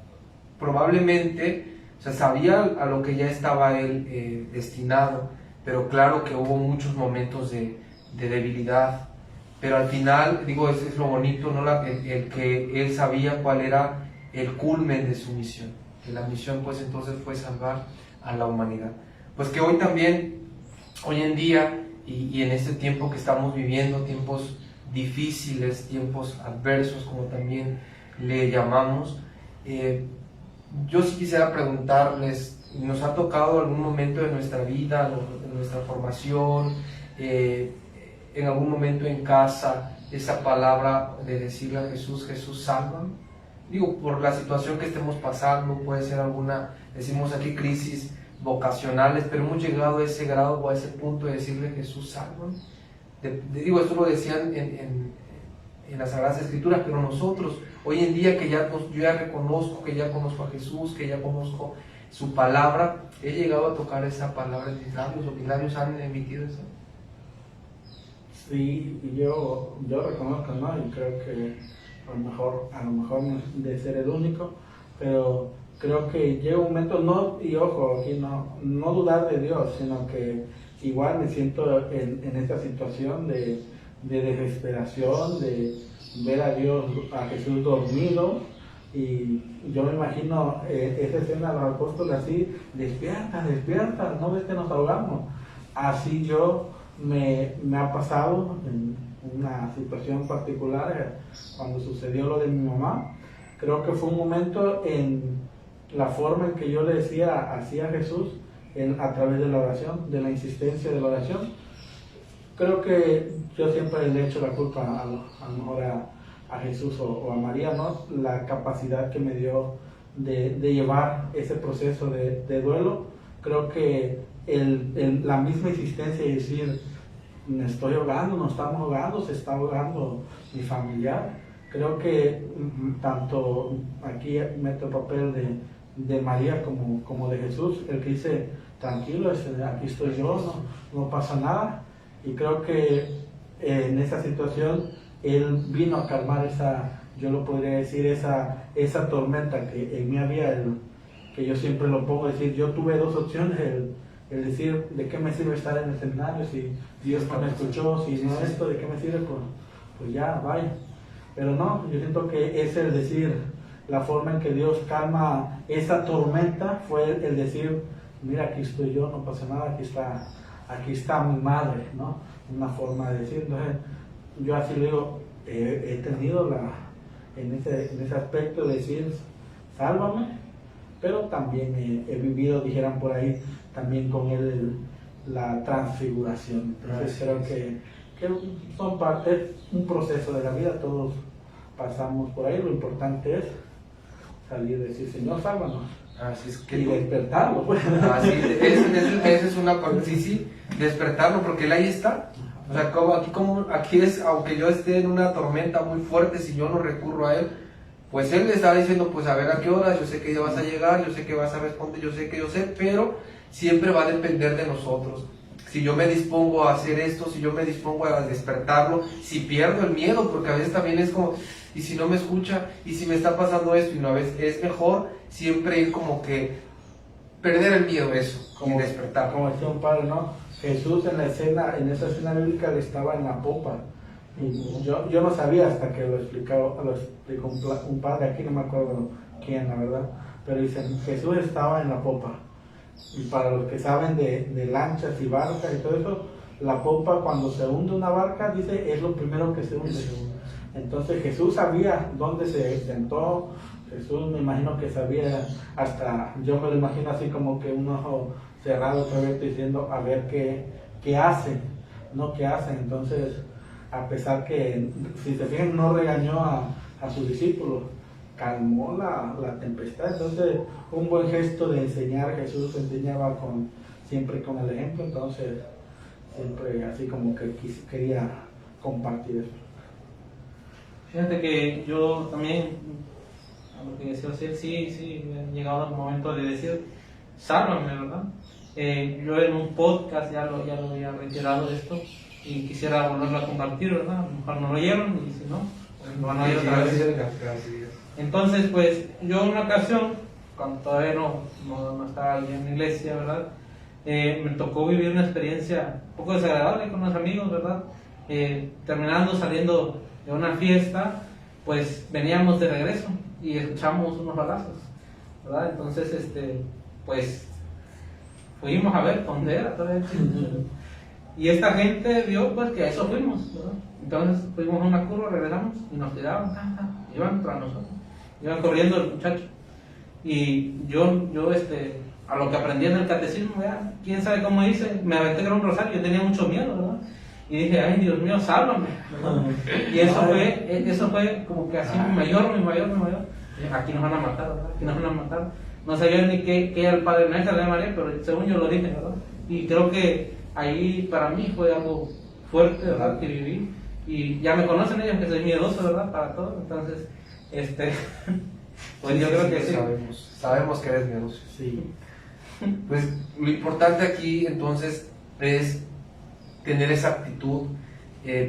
probablemente, o sea, sabía a lo que ya estaba él destinado, pero claro que hubo muchos momentos de debilidad, pero al final, digo, es lo bonito, ¿no? El que él sabía cuál era el culmen de su misión, que la misión pues entonces fue salvar a la humanidad. Pues que hoy también, hoy en día, y en este tiempo que estamos viviendo, tiempos difíciles, tiempos adversos, como también le llamamos, yo sí quisiera preguntarles, ¿nos ha tocado algún momento de nuestra vida, de nuestra formación, en algún momento en casa, esa palabra de decirle a Jesús, Jesús, sálvame? Digo, por la situación que estemos pasando, puede ser alguna, decimos aquí, crisis vocacionales, pero hemos llegado a ese grado o a ese punto de decirle, Jesús, sálvame. Digo, esto lo decían en las Sagradas Escrituras, pero nosotros, hoy en día que yo ya reconozco, que ya conozco a Jesús, que ya conozco su palabra, he llegado a tocar esa palabra en mis labios, o mis labios han emitido eso. Sí, y yo reconozco, ¿no? Y creo que a lo mejor no es de ser el único, pero creo que llega un momento, no, y ojo, aquí no dudar de Dios, sino que igual me siento en esta situación de desesperación, de ver a Dios, a Jesús dormido, y yo me imagino esa escena de los apóstoles así, despierta, no ves que nos ahogamos. Así yo me ha pasado en una situación particular, cuando sucedió lo de mi mamá. Creo que fue un momento en la forma en que yo le decía así a Jesús, a través de la oración, de la insistencia de la oración. Creo que yo siempre le he hecho la culpa a lo mejor a Jesús o a María, ¿no? La capacidad que me dio de llevar ese proceso de duelo. Creo que la misma insistencia de decir, me estoy ahogando, nos estamos ahogando, se está ahogando mi familiar. Creo que tanto aquí meto el papel de María como de Jesús, el que dice, tranquilo, aquí estoy yo, no pasa nada. Y creo que en esa situación Él vino a calmar yo lo podría decir, esa tormenta que en mí había, que yo siempre lo pongo, decir, yo tuve dos opciones, el decir, ¿de qué me sirve estar en el seminario si Dios no me escuchó? Si no esto, ¿de qué me sirve? Pues ya, vaya. Pero no, yo siento que es el decir, la forma en que Dios calma esa tormenta fue el decir, mira, aquí estoy yo, no pasa nada, aquí está mi madre, ¿no? Una forma de decir. Entonces, yo así le digo, he tenido en ese aspecto de decir, sálvame, pero también he vivido, dijeran por ahí, también con él la transfiguración. Entonces creo que son parte, un proceso de la vida, todos pasamos por ahí, lo importante es salir y decir, Señor, sálvanos. Así es que y despertarlo, pues. Así, esa es una parte, sí, despertarlo, porque él ahí está. O sea, aquí es, aunque yo esté en una tormenta muy fuerte, si yo no recurro a él, pues él le está diciendo, pues a ver a qué hora, yo sé que ya vas a llegar, yo sé que vas a responder, yo sé, pero siempre va a depender de nosotros. Si yo me dispongo a hacer esto, si yo me dispongo a despertarlo, si pierdo el miedo, porque a veces también es como, y si no me escucha, y si me está pasando esto, y no, a veces es mejor siempre ir como que perder el miedo, eso, como despertar. Como decía un padre, ¿no? Jesús en esa escena bíblica le estaba en la popa. Y yo no sabía hasta que lo explicó un padre aquí, no me acuerdo quién, la verdad, pero dicen, Jesús estaba en la popa. Y para los que saben de lanchas y barcas y todo eso, la popa, cuando se hunde una barca, dice, es lo primero que se hunde. Entonces Jesús sabía dónde se sentó. Jesús me imagino que sabía, hasta yo me lo imagino así como que un ojo cerrado, otra vez diciendo, a ver qué hacen, ¿no? ¿Qué hacen? Entonces, a pesar que, si se fijan, no regañó a sus discípulos, calmó la tempestad. Entonces, un buen gesto de enseñar, Jesús enseñaba siempre con el ejemplo. Entonces, siempre así como que quería compartir eso. Fíjate que yo también, a lo que decía usted, sí, he llegado al momento de decir, sálvame, ¿verdad? Yo en un podcast ya lo había reiterado esto y quisiera volverlo a compartir, ¿verdad? A lo mejor no lo oyeron y si no, pues lo van a oír otra vez. Entonces, pues yo en una ocasión, cuando todavía no estaba en la iglesia, ¿verdad? Me tocó vivir una experiencia un poco desagradable con unos amigos, ¿verdad? Saliendo de una fiesta, pues veníamos de regreso y escuchamos unos balazos, ¿verdad? Entonces, pues fuimos a ver dónde era todavía. Y esta gente vio pues que a eso fuimos, ¿verdad? Entonces fuimos a una curva, regresamos y nos tiraban, iban tras nosotros, iban corriendo el muchacho. Y yo a lo que aprendí en el catecismo, ya, quién sabe cómo hice, me aventé con un rosario, yo tenía mucho miedo, ¿verdad? Y dije, ay Dios mío, sálvame. Y eso fue como que así, mayor. Aquí nos van a matar, ¿verdad? Aquí nos van a matar. No sabía ni qué era el Padre Nuestro de María, pero según yo lo dije, ¿verdad? Y creo que ahí para mí fue algo fuerte, ¿verdad? Que viví. Y ya me conocen ellos que soy miedoso, ¿verdad? Para todo. Entonces, pues yo creo que sí. Sabemos que eres miedoso. Sí. Pues lo importante aquí entonces es tener esa actitud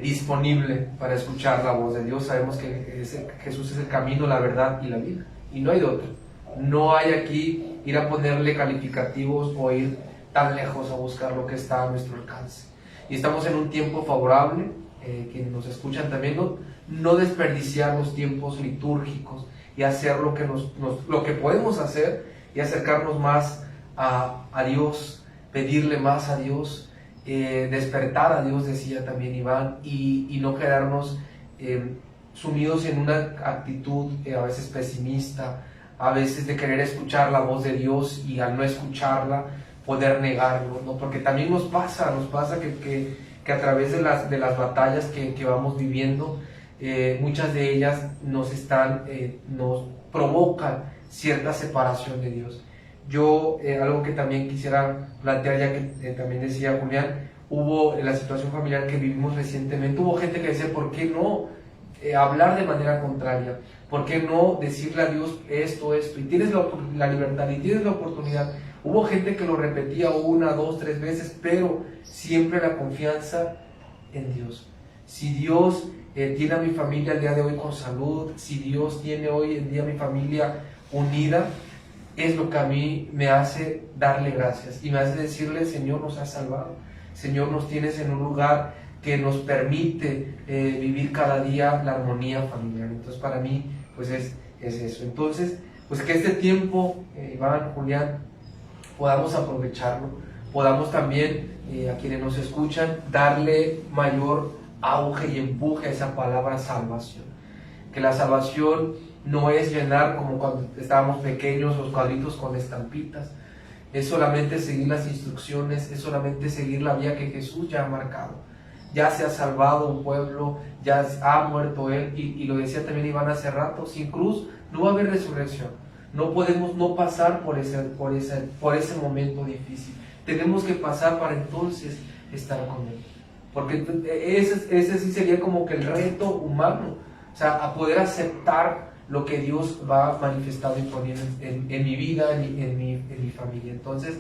disponible para escuchar la voz de Dios. Sabemos que Jesús es el camino, la verdad y la vida, y no hay de otro. No hay aquí ir a ponerle calificativos o ir tan lejos a buscar lo que está a nuestro alcance. Y estamos en un tiempo favorable, quienes nos escuchan también, no desperdiciar los tiempos litúrgicos y hacer lo que podemos hacer y acercarnos más a Dios, pedirle más a Dios, despertar a Dios, decía también Iván, y no quedarnos sumidos en una actitud a veces pesimista, a veces de querer escuchar la voz de Dios y al no escucharla poder negarlo, ¿no? Porque también nos pasa que a través de las batallas que vamos viviendo, muchas de ellas nos provocan cierta separación de Dios. Yo, algo que también quisiera plantear, ya que también decía Julián, hubo en la situación familiar que vivimos recientemente, hubo gente que decía, ¿por qué no hablar de manera contraria? ¿Por qué no decirle a Dios esto? Y tienes la libertad y tienes la oportunidad. Hubo gente que lo repetía 1, 2, 3 veces, pero siempre la confianza en Dios. Si Dios tiene a mi familia el día de hoy con salud, si Dios tiene hoy en día a mi familia unida, es lo que a mí me hace darle gracias y me hace decirle, Señor, nos has salvado, Señor, nos tienes en un lugar que nos permite vivir cada día la armonía familiar. Entonces para mí pues es eso. Entonces pues que este tiempo, Iván, Julián, podamos aprovecharlo, podamos también a quienes nos escuchan darle mayor auge y empuje a esa palabra salvación. Que la salvación no es llenar como cuando estábamos pequeños los cuadritos con estampitas, es solamente seguir las instrucciones, es solamente seguir la vía que Jesús ya ha marcado. Ya se ha salvado un pueblo, ya ha muerto Él, y lo decía también Iván hace rato, sin cruz no va a haber resurrección. No podemos no pasar por ese momento difícil. Tenemos que pasar para entonces estar con Él. Porque ese sí sería como que el reto humano, o sea, a poder aceptar lo que Dios va manifestando y poniendo en mi vida, en mi familia. Entonces,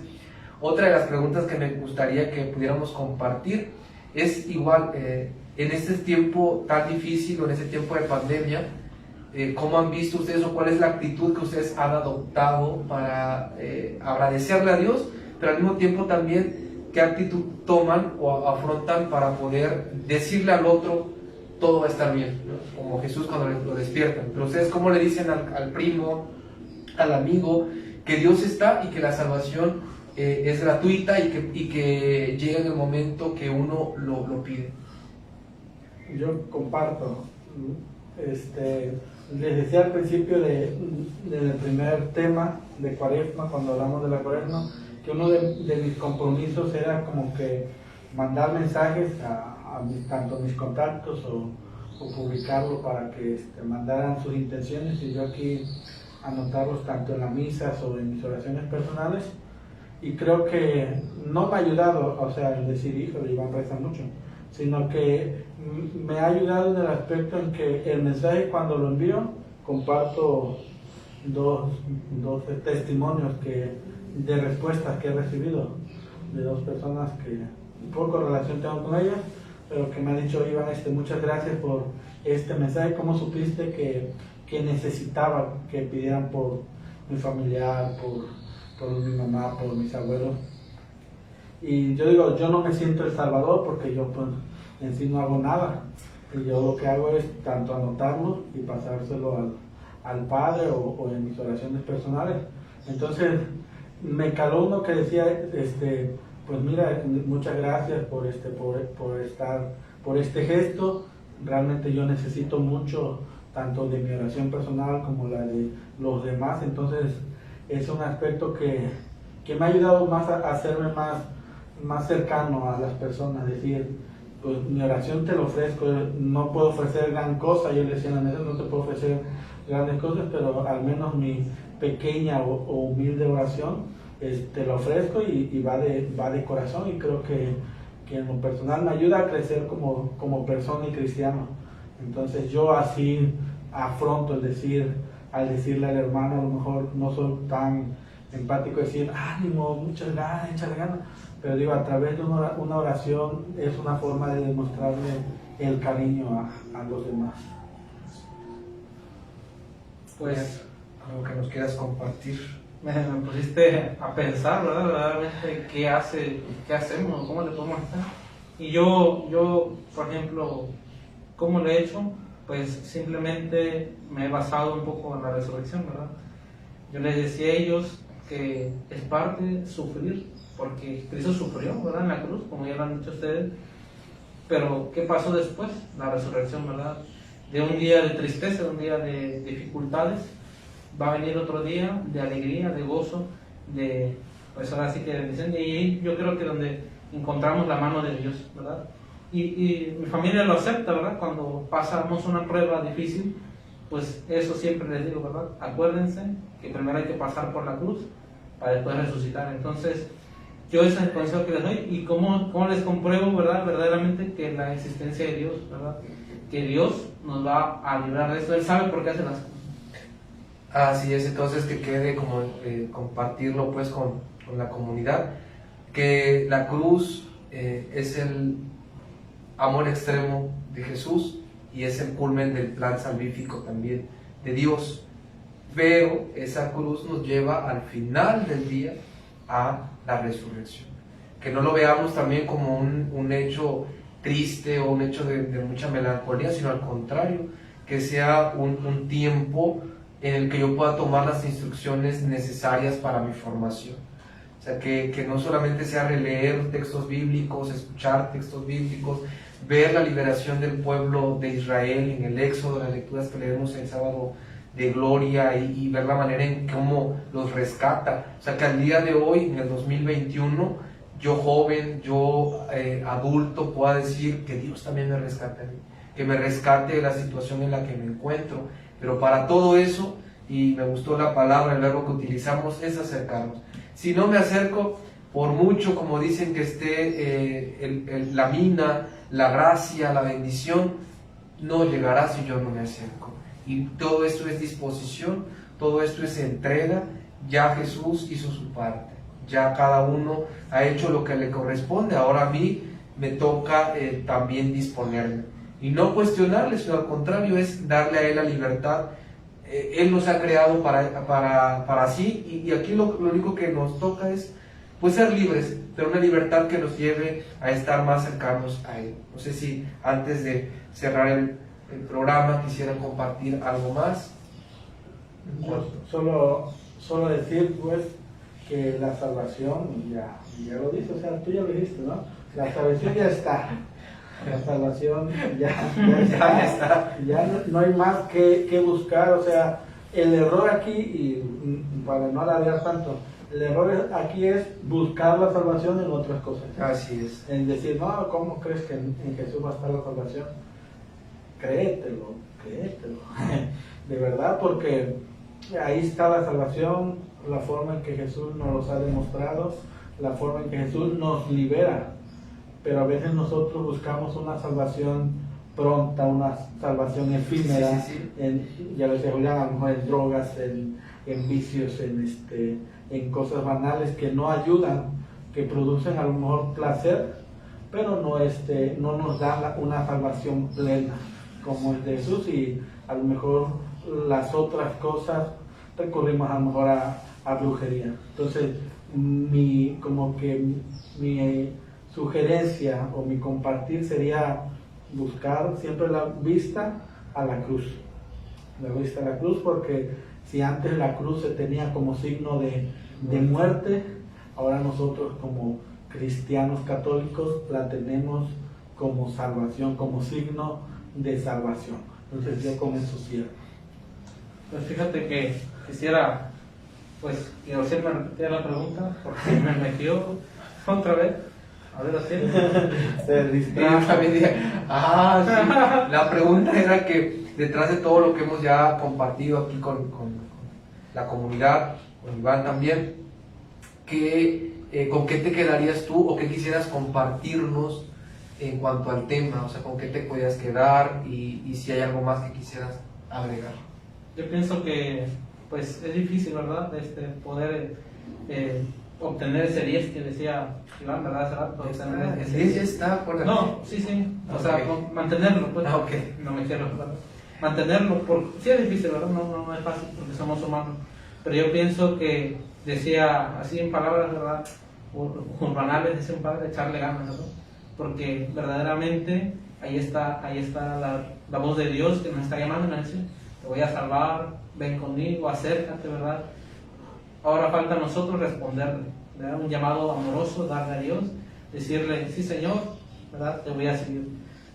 otra de las preguntas que me gustaría que pudiéramos compartir es igual, en este tiempo tan difícil o en este tiempo de pandemia, ¿cómo han visto ustedes o cuál es la actitud que ustedes han adoptado para agradecerle a Dios, pero al mismo tiempo también qué actitud toman o afrontan para poder decirle al otro todo va a estar bien, ¿no? Como Jesús cuando lo despiertan? Pero ustedes, ¿cómo le dicen al primo, al amigo, que Dios está y que la salvación es gratuita y que llega en el momento que uno lo pide? Yo comparto. Les decía al principio del primer tema de Cuaresma, cuando hablamos de la Cuaresma, que uno de mis compromisos era como que mandar mensajes tanto a mis contactos o publicarlo para que mandaran sus intenciones y yo aquí anotarlos tanto en la misa o en mis oraciones personales. y creo que no me ha ayudado, o sea, el decir, hijo, Iván reza mucho, sino que me ha ayudado en el aspecto en que el mensaje cuando lo envío, comparto dos testimonios de respuestas que he recibido de dos personas que poco relación tengo con ellas, pero que me han dicho, Iván, muchas gracias por este mensaje, ¿cómo supiste que necesitaba que pidieran por mi familiar, por mi mamá, por mis abuelos? Y yo digo, yo no me siento el salvador porque yo pues en sí no hago nada, y yo lo que hago es tanto anotarlo y pasárselo al Padre o en mis oraciones personales. Entonces me caló uno que decía, pues mira, muchas gracias por este gesto, realmente yo necesito mucho tanto de mi oración personal como la de los demás, entonces es un aspecto que me ha ayudado más a hacerme más cercano a las personas, decir, pues mi oración te lo ofrezco, no puedo ofrecer gran cosa, yo le decía a la mesa, no te puedo ofrecer grandes cosas, pero al menos mi pequeña o humilde oración te lo ofrezco y va de corazón, y creo que en lo personal me ayuda a crecer como persona y cristiano. Entonces yo así afronto al decirle al hermano, a lo mejor no soy tan empático, decir ánimo, muchas ganas, échale ganas, pero digo, a través de una oración es una forma de demostrarle el cariño a los demás. Pues algo que nos quieras compartir. Me pusiste a pensar, ¿verdad? Verdaderamente, ¿qué hacemos? ¿Cómo le podemos hacer? Y yo, por ejemplo, ¿cómo lo he hecho? Pues simplemente me he basado un poco en la resurrección, ¿verdad? Yo les decía a ellos que es parte sufrir, porque Cristo sufrió, ¿verdad? En la cruz, como ya lo han dicho ustedes. Pero, ¿qué pasó después? La resurrección, ¿verdad? De un día de tristeza, de un día de dificultades, va a venir otro día de alegría, de gozo, pues ahora sí que de bendición. Y yo creo que donde encontramos la mano de Dios, ¿verdad? Y mi familia lo acepta, ¿verdad? Cuando pasamos una prueba difícil, pues eso siempre les digo, ¿verdad? Acuérdense que primero hay que pasar por la cruz para después resucitar. Entonces, yo ese es el consejo que les doy. Y cómo les compruebo, ¿verdad? Verdaderamente que la existencia de Dios, ¿verdad? Que Dios nos va a librar de esto. Él sabe por qué hace las cosas. Así es, entonces que quede como compartirlo pues con la comunidad, que la cruz es el amor extremo de Jesús y es el culmen del plan salvífico también de Dios, pero esa cruz nos lleva al final del día a la resurrección, que no lo veamos también como un hecho triste o un hecho de mucha melancolía, sino al contrario, que sea un tiempo en el que yo pueda tomar las instrucciones necesarias para mi formación. O sea, que no solamente sea releer textos bíblicos, escuchar textos bíblicos, ver la liberación del pueblo de Israel en el Éxodo, las lecturas que leemos el sábado de gloria y ver la manera en cómo los rescata. O sea, que al día de hoy, en el 2021, yo joven, yo adulto, pueda decir que Dios también me rescate a mí, que me rescate de la situación en la que me encuentro. Pero para todo eso, y me gustó la palabra, el verbo que utilizamos, es acercarnos. Si no me acerco, por mucho, como dicen, que esté la mina, la gracia, la bendición, no llegará si yo no me acerco. Y todo esto es disposición, todo esto es entrega. Ya Jesús hizo su parte, ya cada uno ha hecho lo que le corresponde. Ahora a mí me toca también disponerme. Y no cuestionarle, sino al contrario, es darle a Él la libertad. Él nos ha creado para sí, y aquí lo único que nos toca es pues ser libres, pero una libertad que nos lleve a estar más cercanos a Él. No sé si antes de cerrar el programa quisieran compartir algo más. Solo decir pues que la salvación ya lo dice, o sea, tú ya lo dijiste, ¿no? La salvación ya está. La salvación ya está. Ya no hay más que buscar. O sea, el error aquí, y para no alargar tanto, el error aquí es buscar la salvación en otras cosas. Así es. En decir, no, ¿cómo crees que en Jesús va a estar la salvación? Créetelo. De verdad, porque ahí está la salvación. la forma en que Jesús nos los ha demostrado, la forma en que Jesús nos libera. Pero a veces nosotros buscamos una salvación pronta, una salvación efímera, Sí. ya lo decía Julián, a lo mejor en drogas, en vicios, en cosas banales que no ayudan, que producen a lo mejor placer, pero no nos dan una salvación plena como es de Jesús, y a lo mejor las otras cosas recurrimos a lo mejor a brujería. Entonces mi sugerencia o mi compartir sería buscar siempre la vista a la cruz. La vista a la cruz, porque si antes la cruz se tenía como signo de muerte, ahora nosotros como cristianos católicos la tenemos como salvación, como signo de salvación. Entonces yo con eso cierro. Pues fíjate que quisiera, pues, que José me repitiera la pregunta, porque me metió otra vez. A ver, así. Se Y yo también dije, sí. La pregunta era que detrás de todo lo que hemos ya compartido aquí con la comunidad, con Iván también, ¿con qué te quedarías tú o qué quisieras compartirnos en cuanto al tema? O sea, ¿con qué te podías quedar y si hay algo más que quisieras agregar? Yo pienso que, pues, es difícil, ¿verdad? Poder obtener ese 10 que decía Iván, ¿verdad? Hace rato, obtener ese 10 ya está por No, sí. O sea, mantenerlo, pues. No me quiero, ¿verdad? Mantenerlo, sí es difícil, ¿verdad? No es fácil porque somos humanos. Pero yo pienso que decía, así en palabras, ¿verdad? Banales, decía un padre, echarle ganas, ¿verdad? Porque verdaderamente ahí está la voz de Dios que nos está llamando y nos dice: te voy a salvar, ven conmigo, acércate, ¿verdad? Ahora falta a nosotros responderle, ¿verdad? Un llamado amoroso, darle a Dios, decirle: sí, Señor, ¿verdad? Te voy a seguir.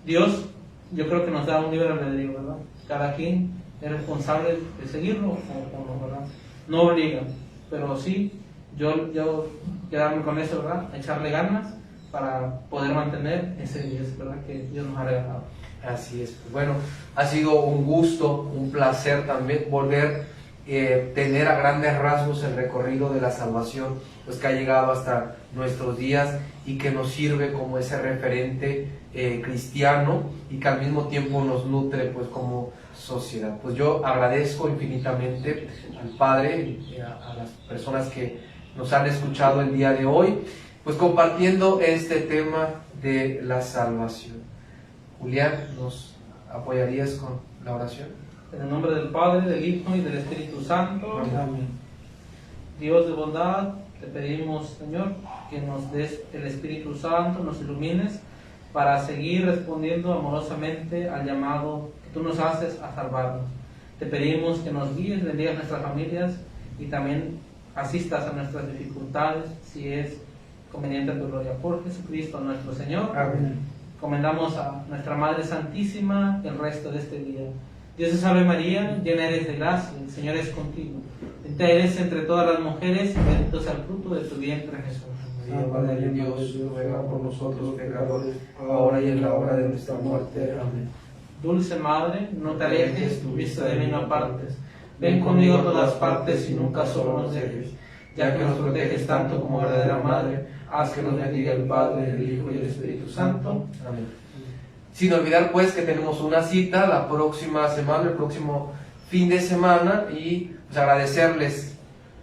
Dios, yo creo que nos da un libre albedrío, ¿verdad? Cada quien es responsable de seguirlo o no, ¿verdad? No obliga, pero sí, yo quedarme con eso, ¿verdad? Echarle ganas para poder mantener ese 10, ¿verdad? Que Dios nos ha regalado. Así es. Bueno, ha sido un gusto, un placer también volver tener a grandes rasgos el recorrido de la salvación, pues que ha llegado hasta nuestros días y que nos sirve como ese referente cristiano y que al mismo tiempo nos nutre pues como sociedad. Pues yo agradezco infinitamente al Padre y a las personas que nos han escuchado el día de hoy, pues compartiendo este tema de la salvación. Julián, ¿nos apoyarías con la oración? En el nombre del Padre, del Hijo y del Espíritu Santo. Amén. Dios de bondad, te pedimos, Señor, que nos des el Espíritu Santo, nos ilumines para seguir respondiendo amorosamente al llamado que tú nos haces a salvarnos. Te pedimos que nos guíes, bendigas nuestras familias y también asistas a nuestras dificultades, si es conveniente a tu gloria. Por Jesucristo nuestro Señor. Amén. Comendamos a nuestra Madre Santísima el resto de este día. Dios te salve María, llena eres de gracia, el Señor es contigo. Bendita eres entre todas las mujeres y bendito sea el fruto de tu vientre, Jesús. María, Madre de Dios, ruega por nosotros pecadores, ahora y en la hora de nuestra muerte. Amén. Dulce Madre, no te alejes, tu vista de mí no apartes. Ven conmigo a todas partes y nunca solo nos dejes. Ya que nos proteges tanto como verdadera Madre, haz que nos bendiga el Padre, el Hijo y el Espíritu Santo. Amén. Sin olvidar pues que tenemos una cita la próxima semana, el próximo fin de semana, y pues agradecerles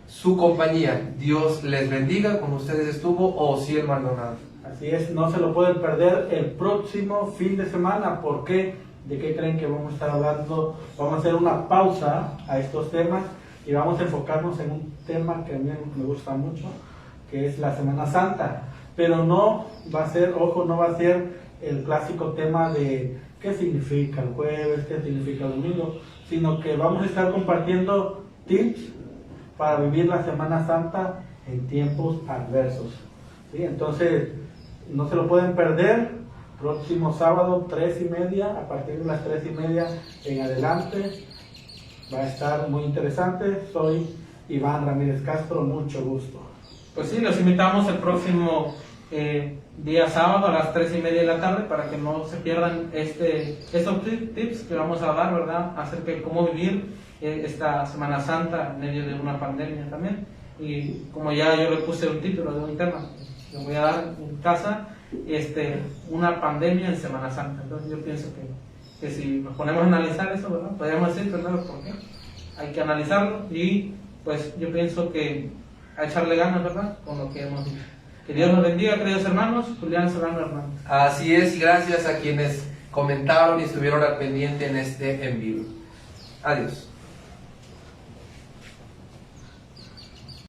su compañía. Dios les bendiga. Con ustedes estuvo Osiel Maldonado. Así es, no se lo pueden perder el próximo fin de semana. ¿Por qué? ¿De qué creen que vamos a estar hablando? Vamos a hacer una pausa a estos temas y vamos a enfocarnos en un tema que a mí me gusta mucho, que es la Semana Santa. Pero no va a ser, ojo, no va a ser el clásico tema de qué significa el jueves, qué significa el domingo, sino que vamos a estar compartiendo tips para vivir la Semana Santa en tiempos adversos. ¿Sí? Entonces, no se lo pueden perder. Próximo sábado, 3:30, a partir de las 3:30 en adelante, va a estar muy interesante. Soy Iván Ramírez Castro, mucho gusto. Pues sí, los invitamos el próximo día sábado a las 3:30 de la tarde para que no se pierdan estos tips que vamos a dar, ¿verdad? Acerca de cómo vivir esta Semana Santa en medio de una pandemia también. y como ya yo le puse un título de un tema, le voy a dar en casa una pandemia en Semana Santa. Entonces yo pienso que si nos ponemos a analizar eso, ¿verdad? Podríamos decir primero por qué. Hay que analizarlo y pues yo pienso que a echarle ganas, ¿verdad? Con lo que hemos dicho. Que Dios nos bendiga, queridos hermanos. Julián Serrano Hernández. Así es, y gracias a quienes comentaron y estuvieron al pendiente en este en vivo. Adiós.